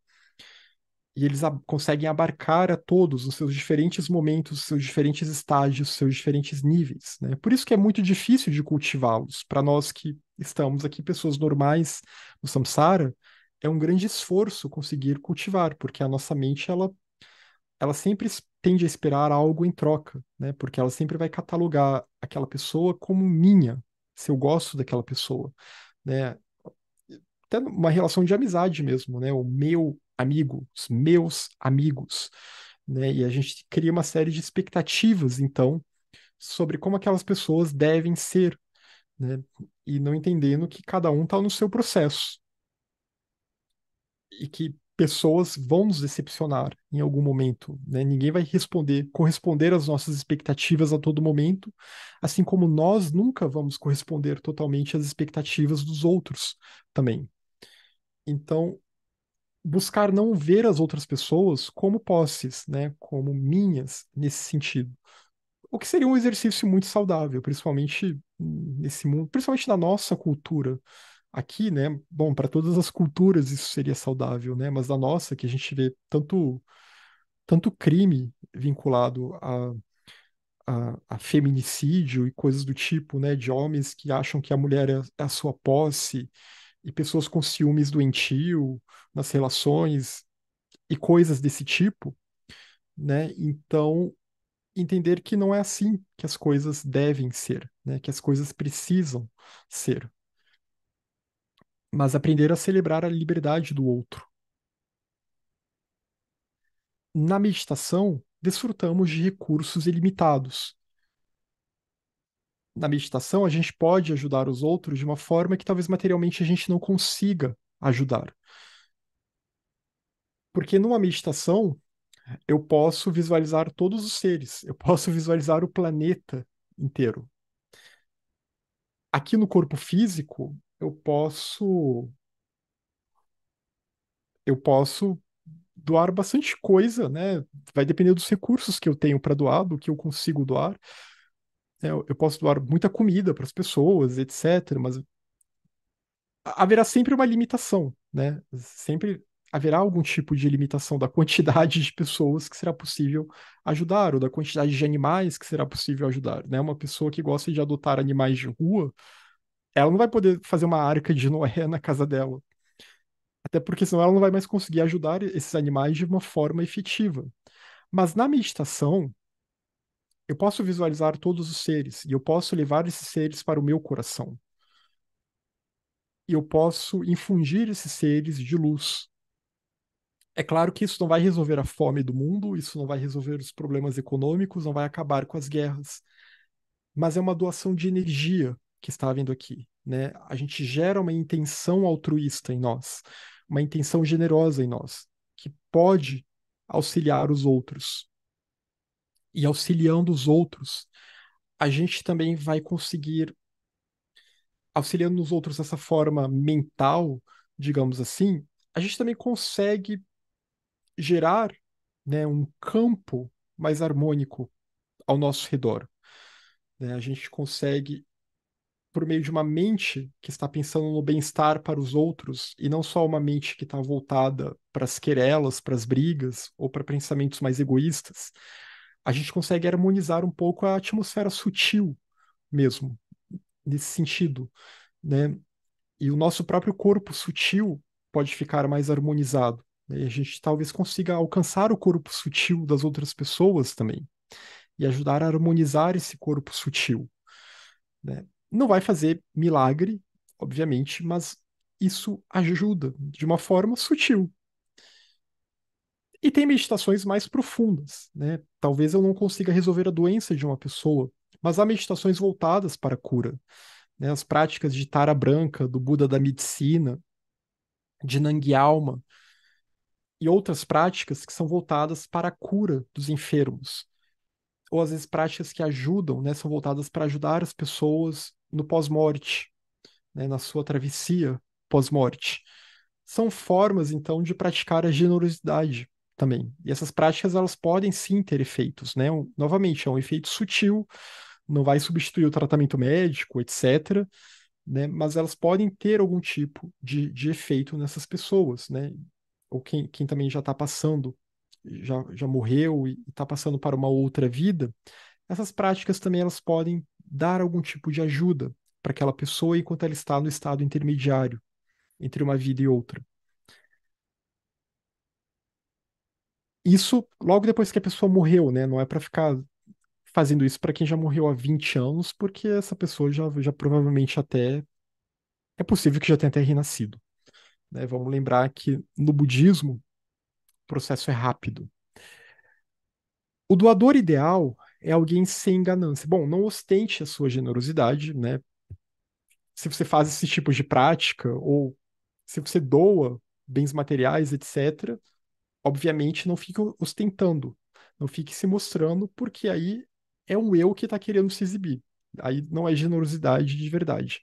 E eles conseguem abarcar a todos os seus diferentes momentos, os seus diferentes estágios, os seus diferentes níveis, né? Por isso que é muito difícil de cultivá-los. Para nós que estamos aqui, pessoas normais no samsara, é um grande esforço conseguir cultivar, porque a nossa mente, ela sempre tende a esperar algo em troca, né? Porque ela sempre vai catalogar aquela pessoa como minha, se eu gosto daquela pessoa, né? Até uma relação de amizade mesmo, né? O meu amigo, os meus amigos, né? E a gente cria uma série de expectativas, então, sobre como aquelas pessoas devem ser, né? E não entendendo que cada um está no seu processo e que pessoas vão nos decepcionar em algum momento, né? Ninguém vai corresponder às nossas expectativas a todo momento, assim como nós nunca vamos corresponder totalmente às expectativas dos outros também. Então, buscar não ver as outras pessoas como posses, né, como minhas nesse sentido. O que seria um exercício muito saudável, principalmente nesse mundo, principalmente na nossa cultura aqui, né? Bom, para todas as culturas isso seria saudável, né? Mas na nossa, que a gente vê tanto crime vinculado a feminicídio e coisas do tipo, né? De homens que acham que a mulher é a sua posse e pessoas com ciúmes doentio nas relações e coisas desse tipo, né? Então, entender que não é assim que as coisas devem ser, né? Que as coisas precisam ser, mas aprender a celebrar a liberdade do outro. Na meditação, desfrutamos de recursos ilimitados. Na meditação, a gente pode ajudar os outros de uma forma que talvez materialmente a gente não consiga ajudar. Porque numa meditação, eu posso visualizar todos os seres, eu posso visualizar o planeta inteiro. Aqui no corpo físico, eu posso doar bastante coisa, né? Vai depender dos recursos que eu tenho para doar, do que eu consigo doar. Eu posso doar muita comida para as pessoas, etc. Mas haverá sempre uma limitação, né? Sempre haverá algum tipo de limitação da quantidade de pessoas que será possível ajudar, ou da quantidade de animais que será possível ajudar, né? Uma pessoa que gosta de adotar animais de rua, ela não vai poder fazer uma arca de Noé na casa dela. Até porque senão ela não vai mais conseguir ajudar esses animais de uma forma efetiva. Mas na meditação, eu posso visualizar todos os seres e eu posso levar esses seres para o meu coração. E eu posso infundir esses seres de luz. É claro que isso não vai resolver a fome do mundo, isso não vai resolver os problemas econômicos, não vai acabar com as guerras, mas é uma doação de energia que está havendo aqui, né? A gente gera uma intenção altruísta em nós, uma intenção generosa em nós, que pode auxiliar os outros. E auxiliando os outros, a gente também vai conseguir, auxiliando os outros dessa forma mental, digamos assim, a gente também consegue gerar, né, um campo mais harmônico ao nosso redor, né? A gente consegue, por meio de uma mente que está pensando no bem-estar para os outros, e não só uma mente que está voltada para as querelas, para as brigas, ou para pensamentos mais egoístas, a gente consegue harmonizar um pouco a atmosfera sutil mesmo, nesse sentido, né? E o nosso próprio corpo sutil pode ficar mais harmonizado, né? E a gente talvez consiga alcançar o corpo sutil das outras pessoas também, e ajudar a harmonizar esse corpo sutil, né? Não vai fazer milagre, obviamente, mas isso ajuda de uma forma sutil. E tem meditações mais profundas, né? Talvez eu não consiga resolver a doença de uma pessoa, mas há meditações voltadas para a cura, né? As práticas de Tara Branca, do Buda da medicina, de Nangyalma e outras práticas que são voltadas para a cura dos enfermos, ou às vezes práticas que ajudam, né? São voltadas para ajudar as pessoas no pós-morte, né, na sua travessia pós-morte. São formas, então, de praticar a generosidade também. E essas práticas, elas podem sim ter efeitos, né? Novamente, é um efeito sutil, não vai substituir o tratamento médico, etc., né? Mas elas podem ter algum tipo de efeito nessas pessoas, né? Ou quem também já está passando, já morreu e está passando para uma outra vida, essas práticas também elas podem dar algum tipo de ajuda para aquela pessoa enquanto ela está no estado intermediário entre uma vida e outra. Isso logo depois que a pessoa morreu, né? Não é para ficar fazendo isso para quem já morreu há 20 anos, porque essa pessoa já provavelmente até é possível que já tenha até renascido, né? Vamos lembrar que no budismo o processo é rápido. O doador ideal é alguém sem ganância. Bom, não ostente a sua generosidade, né? Se você faz esse tipo de prática ou se você doa bens materiais, etc., obviamente não fique ostentando, não fique se mostrando, porque aí é um eu que está querendo se exibir. Aí não é generosidade de verdade.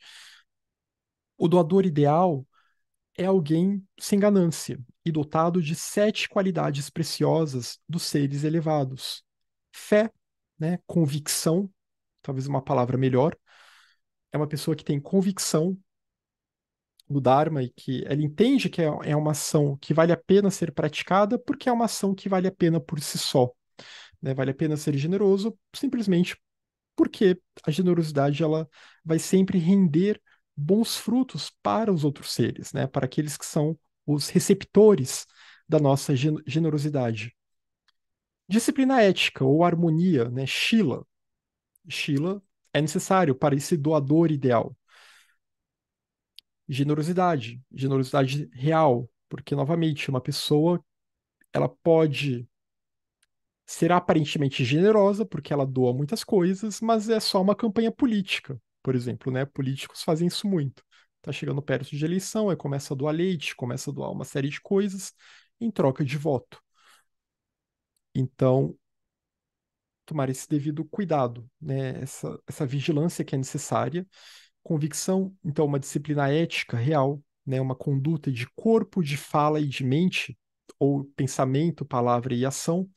O doador ideal é alguém sem ganância e dotado de 7 qualidades preciosas dos seres elevados: fé, né, convicção, talvez uma palavra melhor. É uma pessoa que tem convicção do Dharma e que ela entende que é uma ação que vale a pena ser praticada porque é uma ação que vale a pena por si só, né? Vale a pena ser generoso simplesmente porque a generosidade ela vai sempre render bons frutos para os outros seres, né? Para aqueles que são os receptores da nossa generosidade. Disciplina ética ou harmonia, né? Shila. Shila é necessário para esse doador ideal. Generosidade, generosidade real, porque novamente uma pessoa ela pode ser aparentemente generosa porque ela doa muitas coisas, mas é só uma campanha política, por exemplo, né? Políticos fazem isso muito. Tá chegando perto de eleição, aí começa a doar leite, começa a doar uma série de coisas em troca de voto. Então, tomar esse devido cuidado, né? Essa vigilância que é necessária. Convicção, então, uma disciplina ética real, né? Uma conduta de corpo, de fala e de mente, ou pensamento, palavra e ação,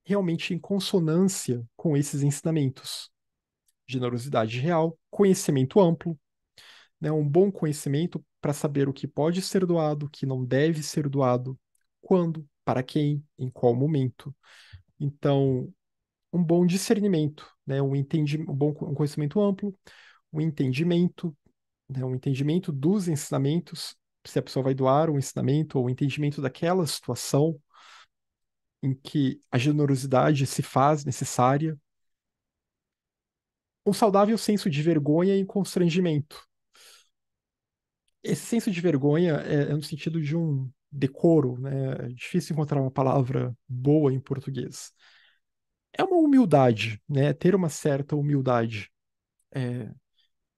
realmente em consonância com esses ensinamentos. Generosidade real, conhecimento amplo, né? Um bom conhecimento para saber o que pode ser doado, o que não deve ser doado, quando, para quem, em qual momento. Então, um bom discernimento, né? Um conhecimento amplo, um entendimento, né? Um entendimento dos ensinamentos, se a pessoa vai doar um ensinamento ou um entendimento daquela situação em que a generosidade se faz necessária, um saudável senso de vergonha e constrangimento. Esse senso de vergonha é no sentido de um decoro, né? É difícil encontrar uma palavra boa em português. É uma humildade, né? Ter uma certa humildade, é,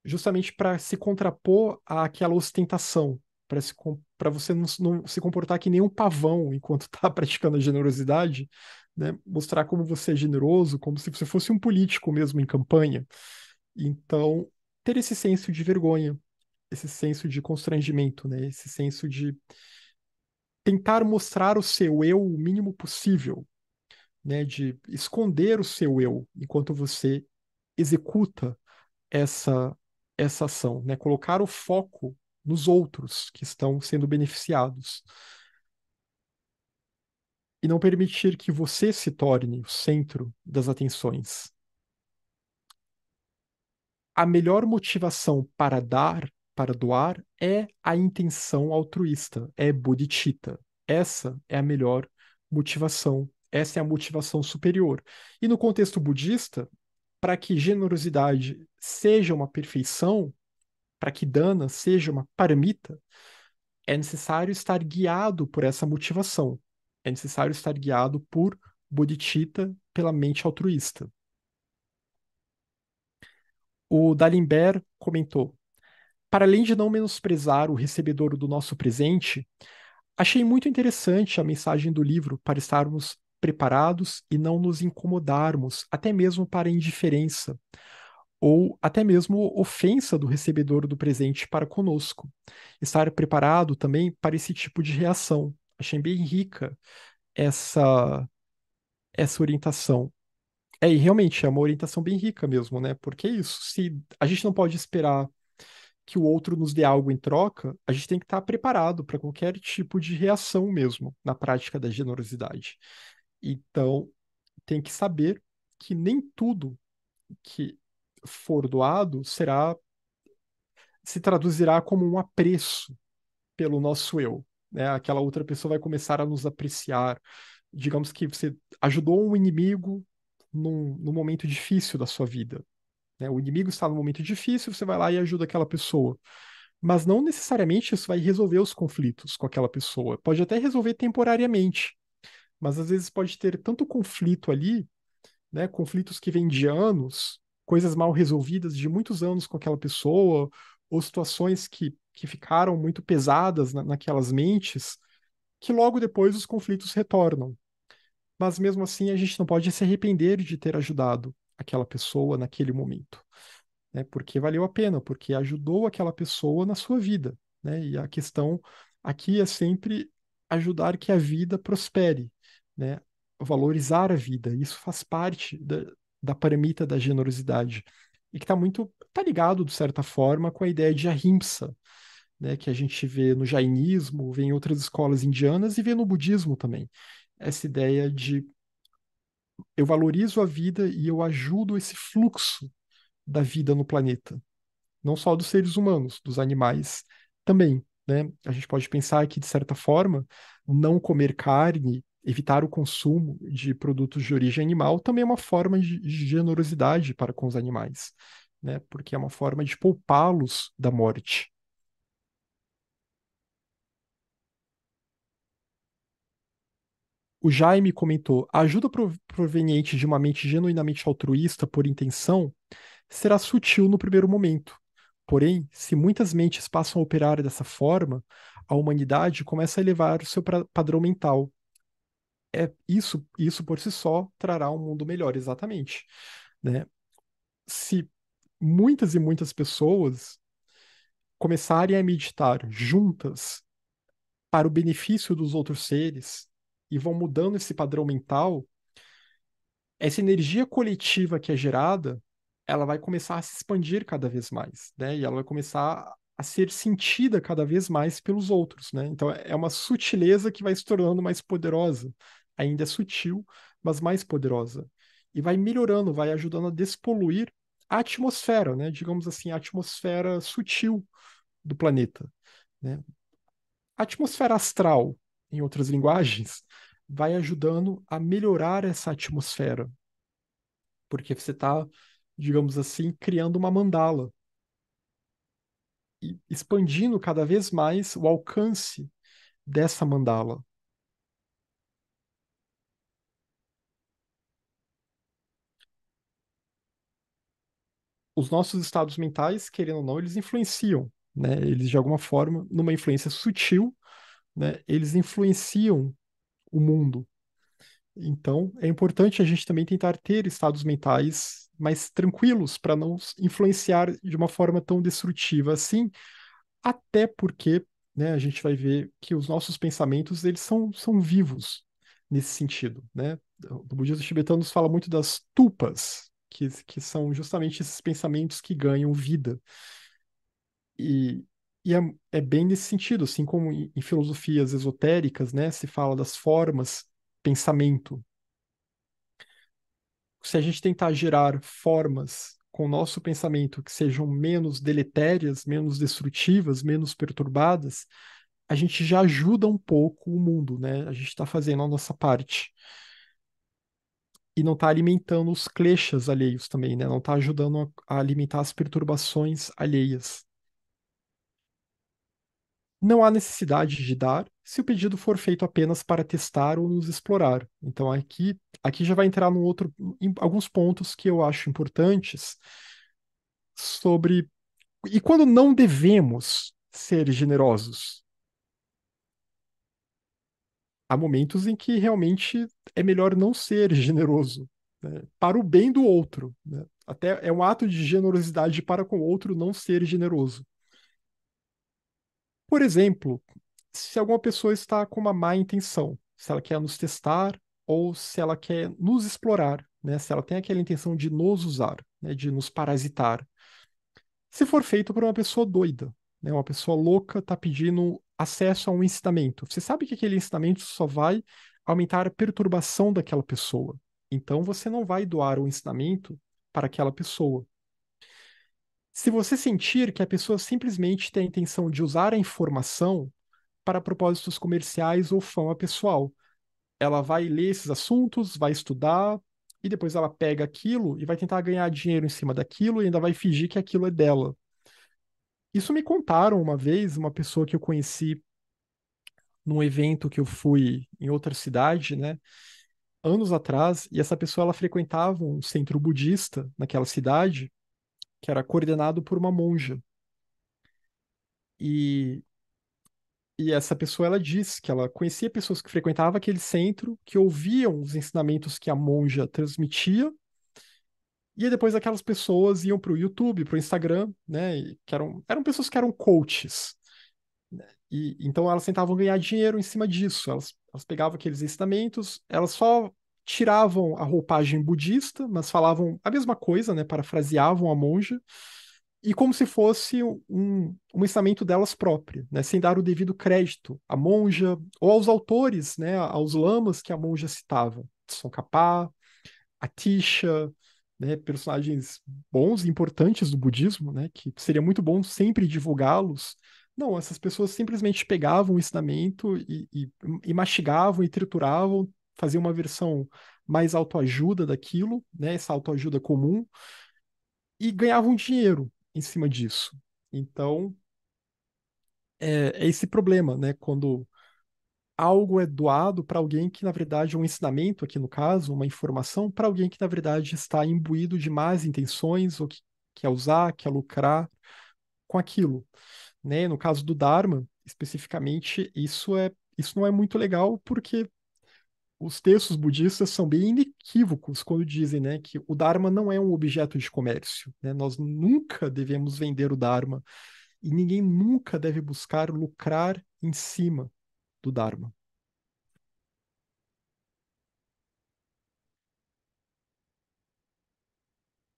justamente para se contrapor àquela ostentação, para você não se comportar que nem um pavão enquanto está praticando a generosidade, né? Mostrar como você é generoso, como se você fosse um político mesmo em campanha. Então, ter esse senso de vergonha, esse senso de constrangimento, né? Esse senso de tentar mostrar o seu eu o mínimo possível, né, de esconder o seu eu enquanto você executa essa essa ação, né, colocar o foco nos outros que estão sendo beneficiados e não permitir que você se torne o centro das atenções. A melhor motivação para dar, para doar, é a intenção altruísta, é bodhicitta. Essa é a melhor motivação, essa é a motivação superior. E no contexto budista, para que generosidade seja uma perfeição, para que dana seja uma paramita, é necessário estar guiado por essa motivação. É necessário estar guiado por bodhicitta, pela mente altruísta. O D'Alembert comentou: para além de não menosprezar o recebedor do nosso presente, achei muito interessante a mensagem do livro para estarmos preparados e não nos incomodarmos, até mesmo para a indiferença ou até mesmo ofensa do recebedor do presente para conosco. Estar preparado também para esse tipo de reação. Achei bem rica essa essa orientação. É, e realmente é uma orientação bem rica mesmo, né? Porque é isso, se a gente não pode esperar que o outro nos dê algo em troca, a gente tem que estar preparado para qualquer tipo de reação mesmo na prática da generosidade. Então, tem que saber que nem tudo que for doado se traduzirá como um apreço pelo nosso eu, né? Aquela outra pessoa vai começar a nos apreciar. Digamos que você ajudou um inimigo num momento difícil da sua vida, né? O inimigo está num momento difícil, você vai lá e ajuda aquela pessoa. Mas não necessariamente isso vai resolver os conflitos com aquela pessoa. Pode até resolver temporariamente, mas às vezes pode ter tanto conflito ali, né? Conflitos que vêm de anos, coisas mal resolvidas de muitos anos com aquela pessoa, ou situações que ficaram muito pesadas naquelas mentes, que logo depois os conflitos retornam. Mas mesmo assim, a gente não pode se arrepender de ter ajudado aquela pessoa naquele momento, né? Porque valeu a pena, porque ajudou aquela pessoa na sua vida, né? E a questão aqui é sempre ajudar que a vida prospere, né? Valorizar a vida. Isso faz parte da paramita da generosidade e que tá ligado de certa forma com a ideia de ahimsa, né? Que a gente vê no jainismo, vê em outras escolas indianas e vê no budismo também. Essa ideia de eu valorizo a vida e eu ajudo esse fluxo da vida no planeta, não só dos seres humanos, dos animais também, né? A gente pode pensar que, de certa forma, não comer carne, evitar o consumo de produtos de origem animal, também é uma forma de generosidade para com os animais, né? Porque é uma forma de poupá-los da morte. O Jaime comentou: a ajuda proveniente de uma mente genuinamente altruísta por intenção será sutil no primeiro momento. Porém, se muitas mentes passam a operar dessa forma, a humanidade começa a elevar o seu padrão mental. Isso por si só trará um mundo melhor, exatamente, né? Se muitas e muitas pessoas começarem a meditar juntas para o benefício dos outros seres e vão mudando esse padrão mental, essa energia coletiva que é gerada, ela vai começar a se expandir cada vez mais, né? E ela vai começar a ser sentida cada vez mais pelos outros, né? Então é uma sutileza que vai se tornando mais poderosa. Ainda é sutil, mas mais poderosa. E vai melhorando, vai ajudando a despoluir a atmosfera, né? Digamos assim, a atmosfera sutil do planeta, né? A atmosfera astral, em outras linguagens, vai ajudando a melhorar essa atmosfera, porque você está, digamos assim, criando uma mandala e expandindo cada vez mais o alcance dessa mandala. Os nossos estados mentais, querendo ou não, eles influenciam, né? Eles, de alguma forma, numa influência sutil, né? Eles influenciam o mundo. Então, é importante a gente também tentar ter estados mentais mais tranquilos para não influenciar de uma forma tão destrutiva assim, até porque né, a gente vai ver que os nossos pensamentos eles são vivos nesse sentido, né? O budismo tibetano nos fala muito das tupas, que são justamente esses pensamentos que ganham vida. E, é bem nesse sentido, assim como em filosofias esotéricas, né, se fala das formas pensamento. Se a gente tentar gerar formas com o nosso pensamento que sejam menos deletérias, menos destrutivas, menos perturbadas, a gente já ajuda um pouco o mundo, né? A gente está fazendo a nossa parte. E não está alimentando os kleshas alheios também, né? Não está ajudando a alimentar as perturbações alheias. Não há necessidade de dar se o pedido for feito apenas para testar ou nos explorar. Então aqui já vai entrar em alguns pontos que eu acho importantes sobre e quando não devemos ser generosos. Há momentos em que realmente é melhor não ser generoso, né, para o bem do outro, né? Até é um ato de generosidade para com o outro não ser generoso. Por exemplo, se alguma pessoa está com uma má intenção, se ela quer nos testar ou se ela quer nos explorar, né? Se ela tem aquela intenção de nos usar, né? De nos parasitar. Se for feito por uma pessoa doida, né? Uma pessoa louca está pedindo acesso a um ensinamento. Você sabe que aquele ensinamento só vai aumentar a perturbação daquela pessoa. Então você não vai doar o ensinamento para aquela pessoa. Se você sentir que a pessoa simplesmente tem a intenção de usar a informação para propósitos comerciais ou fama pessoal. Ela vai ler esses assuntos, vai estudar, e depois ela pega aquilo e vai tentar ganhar dinheiro em cima daquilo e ainda vai fingir que aquilo é dela. Isso me contaram uma vez, uma pessoa que eu conheci num evento que eu fui em outra cidade, né, anos atrás, e essa pessoa ela frequentava um centro budista naquela cidade, que era coordenado por uma monja. E essa pessoa ela disse que ela conhecia pessoas que frequentavam aquele centro, que ouviam os ensinamentos que a monja transmitia, e depois aquelas pessoas iam para o YouTube, para o Instagram, né? E que eram pessoas que eram coaches. E então elas tentavam ganhar dinheiro em cima disso. Elas pegavam aqueles ensinamentos, elas só tiravam a roupagem budista, mas falavam a mesma coisa, né? Parafraseavam a monja e como se fosse um ensinamento delas próprias, né, sem dar o devido crédito à monja ou aos autores, né, aos lamas que a monja citava, Tsongkhapa, Atisha, né, personagens bons e importantes do budismo, né, que seria muito bom sempre divulgá-los. Não, essas pessoas simplesmente pegavam o ensinamento e mastigavam e trituravam, faziam uma versão mais autoajuda daquilo, né, essa autoajuda comum, e ganhavam dinheiro em cima disso. Então, é esse problema, né? Quando algo é doado para alguém que, na verdade, é um ensinamento, aqui no caso, uma informação, para alguém que, na verdade, está imbuído de más intenções ou que quer usar, quer lucrar com aquilo, né? No caso do Dharma, especificamente, isso não é muito legal porque os textos budistas são bem inequívocos quando dizem, né, que o Dharma não é um objeto de comércio, né? Nós nunca devemos vender o Dharma e ninguém nunca deve buscar lucrar em cima do Dharma.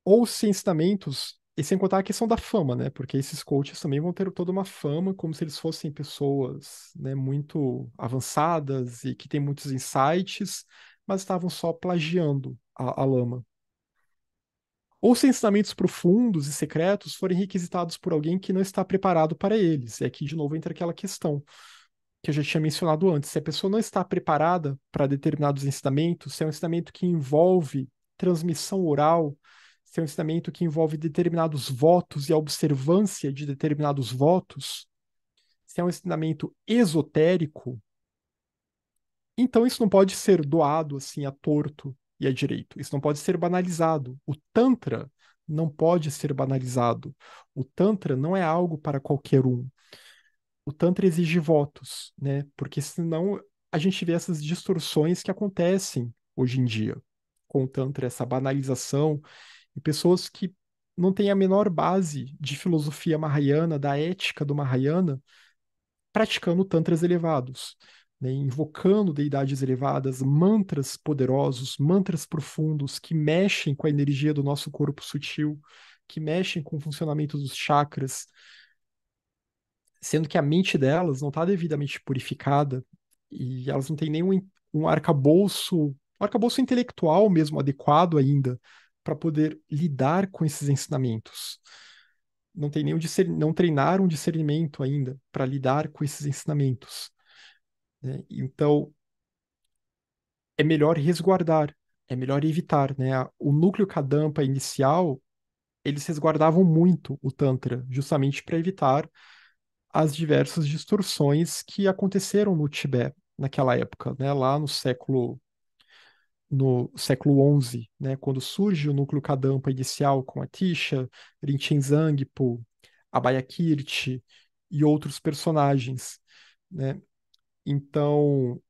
Ou se ensinamentos, e sem contar a questão da fama, né? Porque esses coaches também vão ter toda uma fama, como se eles fossem pessoas, né, muito avançadas e que têm muitos insights, mas estavam só plagiando a lama. Ou se ensinamentos profundos e secretos forem requisitados por alguém que não está preparado para eles. E aqui, de novo, entra aquela questão que eu já tinha mencionado antes. Se a pessoa não está preparada para determinados ensinamentos, se é um ensinamento que envolve transmissão oral, se é um ensinamento que envolve determinados votos e a observância de determinados votos, se é um ensinamento esotérico, então isso não pode ser doado assim a torto e a direito. Isso não pode ser banalizado. O Tantra não pode ser banalizado. O Tantra não é algo para qualquer um. O Tantra exige votos, né? Porque senão a gente vê essas distorções que acontecem hoje em dia com o Tantra, essa banalização, e pessoas que não têm a menor base de filosofia mahayana, da ética do Mahayana, praticando tantras elevados, né, invocando deidades elevadas, mantras poderosos, mantras profundos que mexem com a energia do nosso corpo sutil, que mexem com o funcionamento dos chakras, sendo que a mente delas não está devidamente purificada e elas não têm nenhum um arcabouço intelectual mesmo adequado ainda para poder lidar com esses ensinamentos. Não tem não treinaram um discernimento ainda para lidar com esses ensinamentos, né? Então, é melhor resguardar, é melhor evitar, né? O núcleo Kadampa inicial, eles resguardavam muito o Tantra, justamente para evitar as diversas distorções que aconteceram no Tibete naquela época, né? Lá no século XI, né? Quando surge o núcleo Kadampa inicial com a Tisha, Rinchen Zangpo, Abhayakirti e outros personagens, né? Então,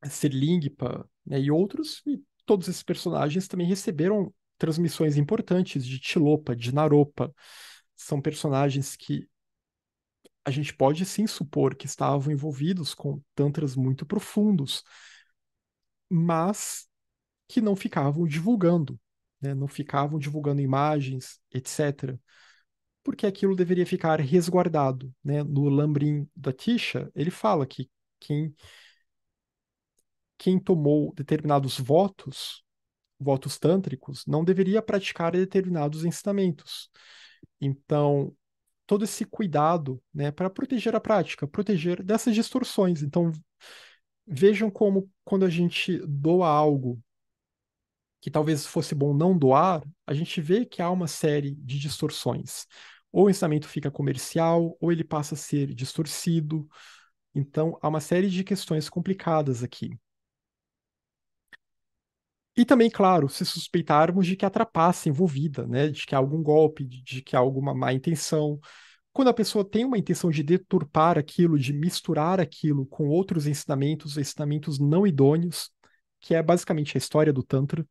Serlingpa, né, e todos esses personagens também receberam transmissões importantes de Tilopa, de Naropa. São personagens que a gente pode sim supor que estavam envolvidos com tantras muito profundos, mas que não ficavam divulgando, né, não ficavam divulgando imagens, etc. Porque aquilo deveria ficar resguardado, né? No Lambrin da Tisha, ele fala que quem, quem tomou determinados votos tântricos, não deveria praticar determinados ensinamentos. Então, todo esse cuidado, né, para proteger a prática, proteger dessas distorções. Então, vejam como quando a gente doa algo que talvez fosse bom não doar, a gente vê que há uma série de distorções. Ou o ensinamento fica comercial, ou ele passa a ser distorcido. Então, há uma série de questões complicadas aqui. E também, claro, se suspeitarmos de que há trapaça envolvida, né? De que há algum golpe, de que há alguma má intenção. Quando a pessoa tem uma intenção de deturpar aquilo, de misturar aquilo com outros ensinamentos, ensinamentos não idôneos, que é basicamente a história do Tantra,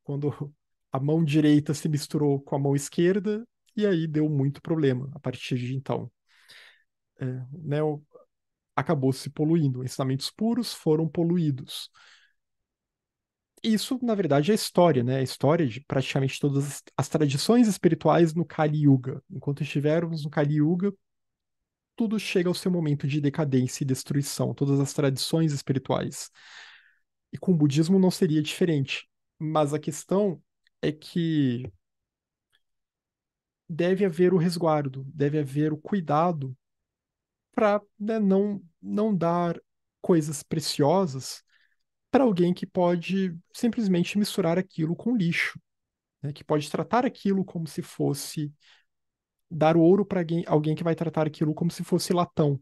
quando a mão direita se misturou com a mão esquerda, e aí deu muito problema a partir de então. É, né, acabou se poluindo, ensinamentos puros foram poluídos. Isso, na verdade, é a história, né? A história de praticamente todas as tradições espirituais no Kali Yuga. Enquanto estivermos no Kali Yuga, tudo chega ao seu momento de decadência e destruição, todas as tradições espirituais. E com o budismo não seria diferente. Mas a questão é que deve haver o resguardo, deve haver o cuidado para, né, não dar coisas preciosas para alguém que pode simplesmente misturar aquilo com lixo, né, que pode tratar aquilo como se fosse dar ouro para alguém que vai tratar aquilo como se fosse latão,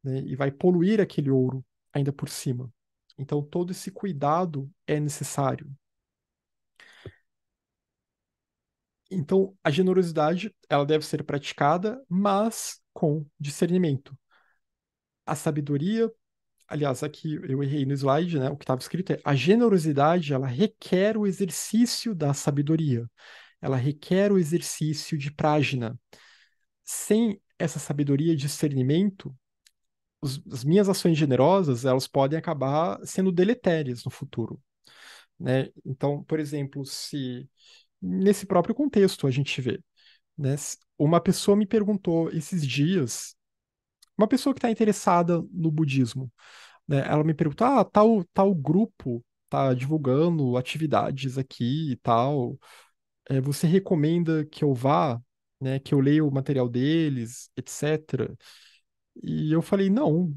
né, e vai poluir aquele ouro ainda por cima. Então, todo esse cuidado é necessário. Então, a generosidade, ela deve ser praticada, mas com discernimento. A sabedoria, aliás, aqui eu errei no slide, né? O que estava escrito é: a generosidade, ela requer o exercício da sabedoria. Ela requer o exercício de prajna. Sem essa sabedoria e discernimento, as minhas ações generosas, elas podem acabar sendo deletérias no futuro, né? Então, por exemplo, se nesse próprio contexto a gente vê, né? Uma pessoa me perguntou esses dias, uma pessoa que está interessada no budismo, né? Ela me perguntou, tal grupo tá divulgando atividades aqui e tal, você recomenda que eu vá, né? Que eu leia o material deles, etc. E eu falei, não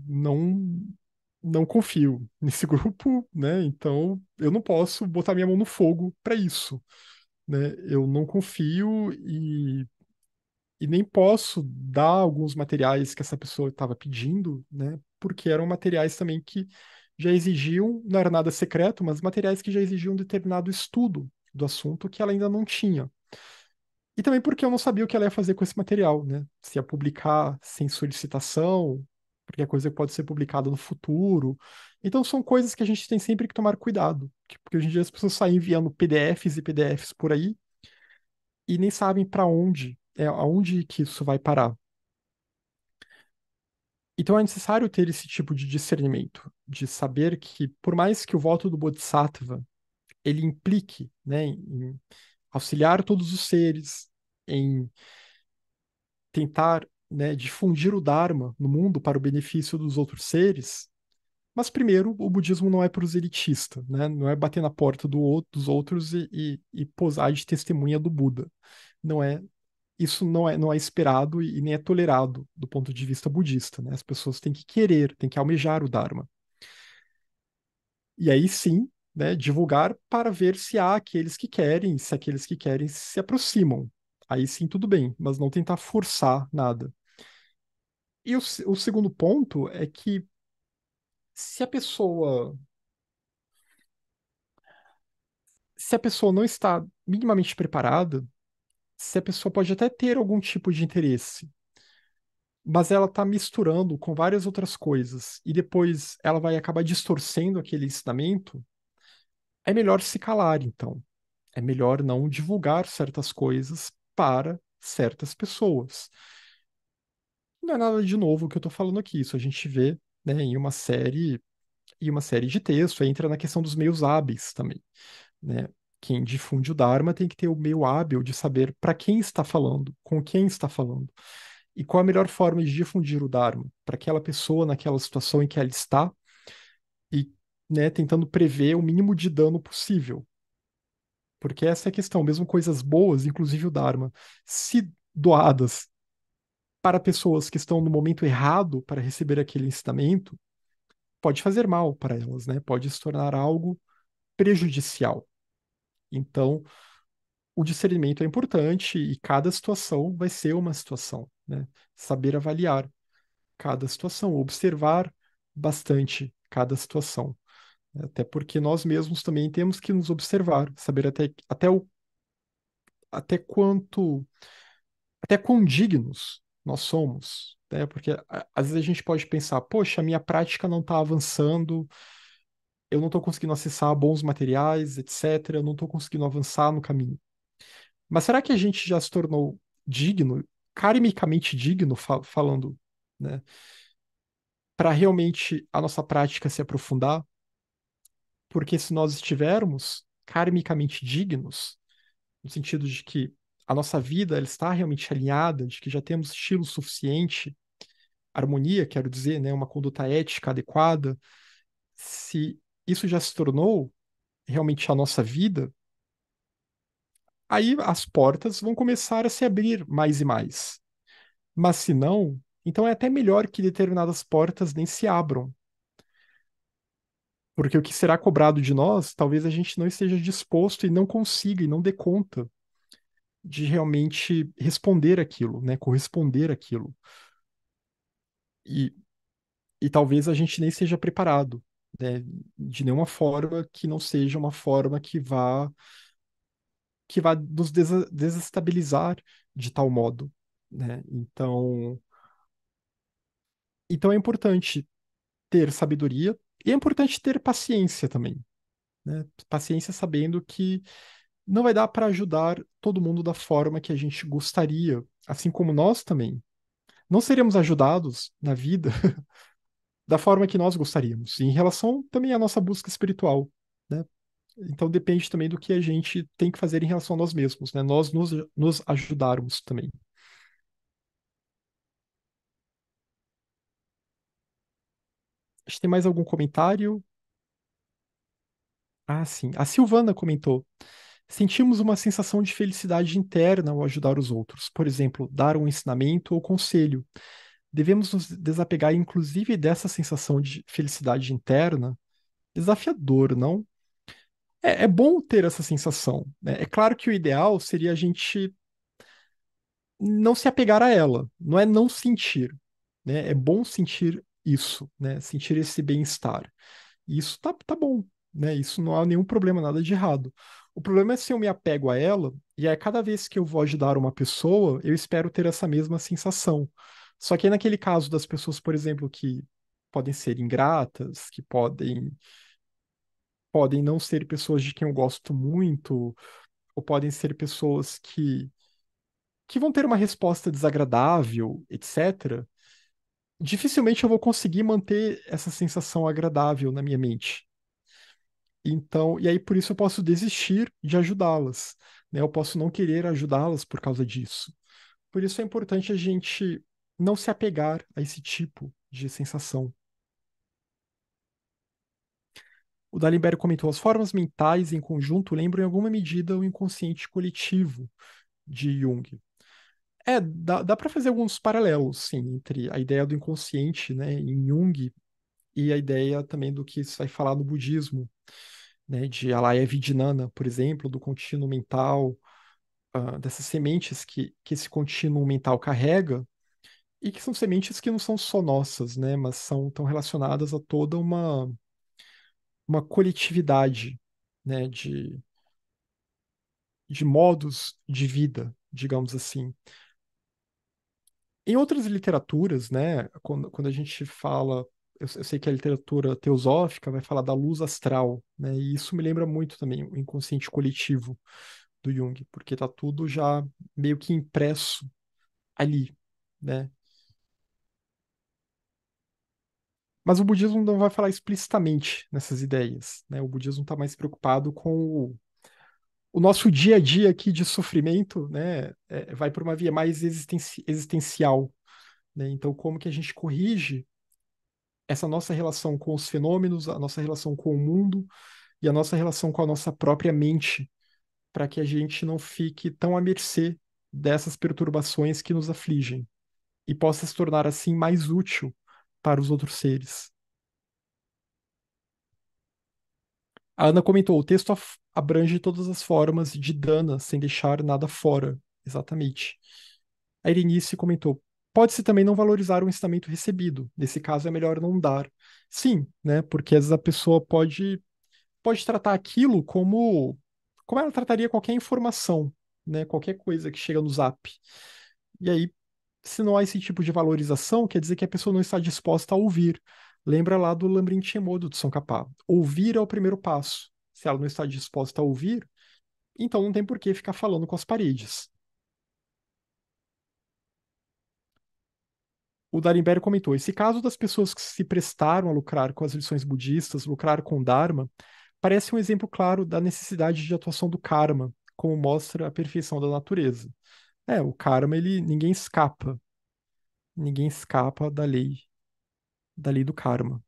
confio nesse grupo, né? Então eu não posso botar minha mão no fogo para isso, né? Eu não confio e nem posso dar alguns materiais que essa pessoa estava pedindo, né? Porque eram materiais também que já exigiam, não era nada secreto, mas materiais que já exigiam um determinado estudo do assunto que ela ainda não tinha. E também porque eu não sabia o que ela ia fazer com esse material, né? Se ia publicar sem solicitação, porque é coisa que pode ser publicada no futuro. Então são coisas que a gente tem sempre que tomar cuidado, porque hoje em dia as pessoas saem enviando PDFs e PDFs por aí e nem sabem para onde, aonde que isso vai parar. Então é necessário ter esse tipo de discernimento, de saber que, por mais que o voto do Bodhisattva ele implique, né, em auxiliar todos os seres, em tentar, né, difundir o Dharma no mundo para o benefício dos outros seres. Mas primeiro, o budismo não é proselitista, né? Não é bater na porta dos outros e posar de testemunha do Buda. Não é, isso não é esperado e nem é tolerado do ponto de vista budista, né? As pessoas têm que querer, têm que almejar o Dharma. E aí sim, né, divulgar para ver se há aqueles que querem, se aqueles que querem se aproximam. Aí sim, tudo bem, mas não tentar forçar nada. E o segundo ponto é que se a pessoa se a pessoa não está minimamente preparada, se a pessoa pode até ter algum tipo de interesse, mas ela está misturando com várias outras coisas e depois ela vai acabar distorcendo aquele ensinamento, é melhor se calar, então. É melhor não divulgar certas coisas para certas pessoas. Não é nada de novo que eu estou falando aqui, isso a gente vê, né, em uma série de textos, aí entra na questão dos meios hábeis também, né? Quem difunde o Dharma tem que ter o meio hábil de saber para quem está falando, com quem está falando, e qual a melhor forma de difundir o Dharma para aquela pessoa naquela situação em que ela está e, né, tentando prever o mínimo de dano possível. Porque essa é a questão, mesmo coisas boas, inclusive o Dharma, se doadas para pessoas que estão no momento errado para receber aquele ensinamento, pode fazer mal para elas, né? Pode se tornar algo prejudicial. Então, o discernimento é importante e cada situação vai ser uma situação, né? Saber avaliar cada situação, observar bastante cada situação. Até porque nós mesmos também temos que nos observar, saber até quanto, até quão dignos nós somos, né? Porque às vezes a gente pode pensar, poxa, a minha prática não está avançando, eu não estou conseguindo acessar bons materiais, etc. Eu não estou conseguindo avançar no caminho. Mas será que a gente já se tornou digno, karmicamente digno, falando, né, para realmente a nossa prática se aprofundar? Porque se nós estivermos karmicamente dignos, no sentido de que a nossa vida ela está realmente alinhada, de que já temos estilo suficiente, harmonia, quero dizer, né, uma conduta ética adequada, se isso já se tornou realmente a nossa vida, aí as portas vão começar a se abrir mais e mais. Mas se não, então é até melhor que determinadas portas nem se abram, porque o que será cobrado de nós, talvez a gente não esteja disposto e não consiga e não dê conta de realmente responder aquilo, né, corresponder aquilo. E, e talvez a gente nem seja preparado, né, de nenhuma forma que não seja uma forma que vá nos desestabilizar de tal modo, né? Então é importante ter sabedoria e é importante ter paciência também, né? Paciência sabendo que não vai dar para ajudar todo mundo da forma que a gente gostaria, assim como nós também. Não seremos ajudados na vida da forma que nós gostaríamos, em relação também à nossa busca espiritual, né? Então depende também do que a gente tem que fazer em relação a nós mesmos, né? Nós nos ajudarmos também. Acho que tem mais algum comentário? Ah, sim. A Silvana comentou. Sentimos uma sensação de felicidade interna ao ajudar os outros. Por exemplo, dar um ensinamento ou conselho. Devemos nos desapegar, inclusive, dessa sensação de felicidade interna. Desafiador, não? É bom ter essa sensação, né? É claro que o ideal seria a gente não se apegar a ela. Não é não sentir, né? É bom sentir isso, né? Sentir esse bem-estar. E isso tá bom, né? Isso não há nenhum problema, nada de errado. O problema é se eu me apego a ela, e aí cada vez que eu vou ajudar uma pessoa, eu espero ter essa mesma sensação. Só que aí naquele caso das pessoas, por exemplo, que podem ser ingratas, que podem não ser pessoas de quem eu gosto muito, ou podem ser pessoas que vão ter uma resposta desagradável, etc. dificilmente eu vou conseguir manter essa sensação agradável na minha mente. Então, e aí por isso eu posso desistir de ajudá-las, né? Eu posso não querer ajudá-las por causa disso. Por isso é importante a gente não se apegar a esse tipo de sensação. O Dallenberg comentou: as formas mentais em conjunto lembram em alguma medida o inconsciente coletivo de Jung. Dá para fazer alguns paralelos, sim, entre a ideia do inconsciente, né, em Jung e a ideia também do que se vai falar no budismo, né, de Alaya Vidinana, por exemplo, do contínuo mental, dessas sementes que esse contínuo mental carrega e que são sementes que não são só nossas, né, mas são tão relacionadas a toda uma coletividade, né, de modos de vida, digamos assim. Em outras literaturas, né, quando a gente fala, eu sei que a literatura teosófica vai falar da luz astral, né, e isso me lembra muito também o inconsciente coletivo do Jung, porque tá tudo já meio que impresso ali, né? Mas o budismo não vai falar explicitamente nessas ideias, né? O budismo está mais preocupado com o nosso dia a dia aqui de sofrimento, né? Vai por uma via mais existencial, né? Então, como que a gente corrige essa nossa relação com os fenômenos, a nossa relação com o mundo e a nossa relação com a nossa própria mente, para que a gente não fique tão à mercê dessas perturbações que nos afligem e possa se tornar assim mais útil para os outros seres. A Ana comentou: o texto abrange todas as formas de dana sem deixar nada fora. Exatamente. A Irenice comentou: pode-se também não valorizar o ensinamento recebido. Nesse caso, é melhor não dar. Sim, né? Porque às vezes a pessoa pode tratar aquilo como ela trataria qualquer informação, né? Qualquer coisa que chega no Zap. E aí, se não há esse tipo de valorização, quer dizer que a pessoa não está disposta a ouvir. Lembra lá do Lambrin Chemodo de São Capá. Ouvir é o primeiro passo. Se ela não está disposta a ouvir, então não tem por que ficar falando com as paredes. O Darimberg comentou: esse caso das pessoas que se prestaram a lucrar com as lições budistas, lucrar com o Dharma, parece um exemplo claro da necessidade de atuação do karma, como mostra a perfeição da natureza. O karma, ninguém escapa da lei do karma.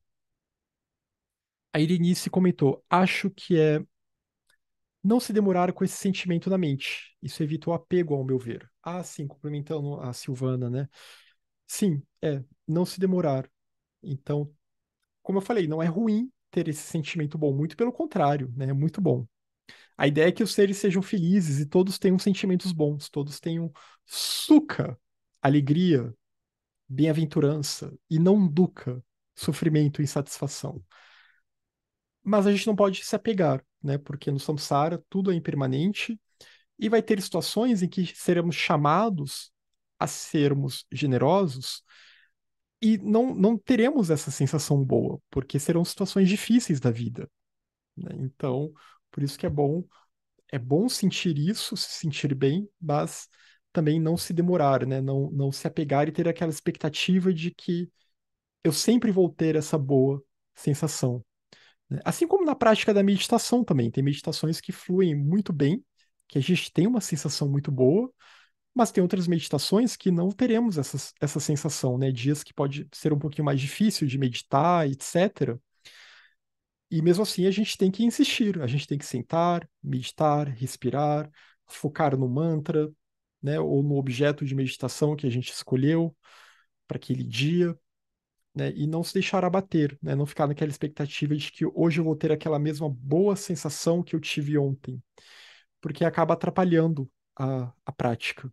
A Irenice comentou: acho que é não se demorar com esse sentimento na mente. Isso evita o apego, ao meu ver. Ah, sim, complementando a Silvana, né? Sim, não se demorar. Então, como eu falei, não é ruim ter esse sentimento bom, muito pelo contrário, né? É muito bom. A ideia é que os seres sejam felizes e todos tenham sentimentos bons, todos tenham sukha, alegria, bem-aventurança, e não dukkha, sofrimento e insatisfação. Mas a gente não pode se apegar, né? Porque no samsara tudo é impermanente e vai ter situações em que seremos chamados a sermos generosos e não teremos essa sensação boa, porque serão situações difíceis da vida, né? Então, por isso que é bom sentir isso, se sentir bem, mas também não se demorar, né? Não se apegar e ter aquela expectativa de que eu sempre vou ter essa boa sensação, né? Assim como na prática da meditação também, tem meditações que fluem muito bem, que a gente tem uma sensação muito boa, mas tem outras meditações que não teremos essa sensação, né? Dias que pode ser um pouquinho mais difícil de meditar, etc. E mesmo assim a gente tem que insistir, a gente tem que sentar, meditar, respirar, focar no mantra, né? Ou no objeto de meditação que a gente escolheu para aquele dia, né? E não se deixar abater, né? Não ficar naquela expectativa de que hoje eu vou ter aquela mesma boa sensação que eu tive ontem, porque acaba atrapalhando a prática.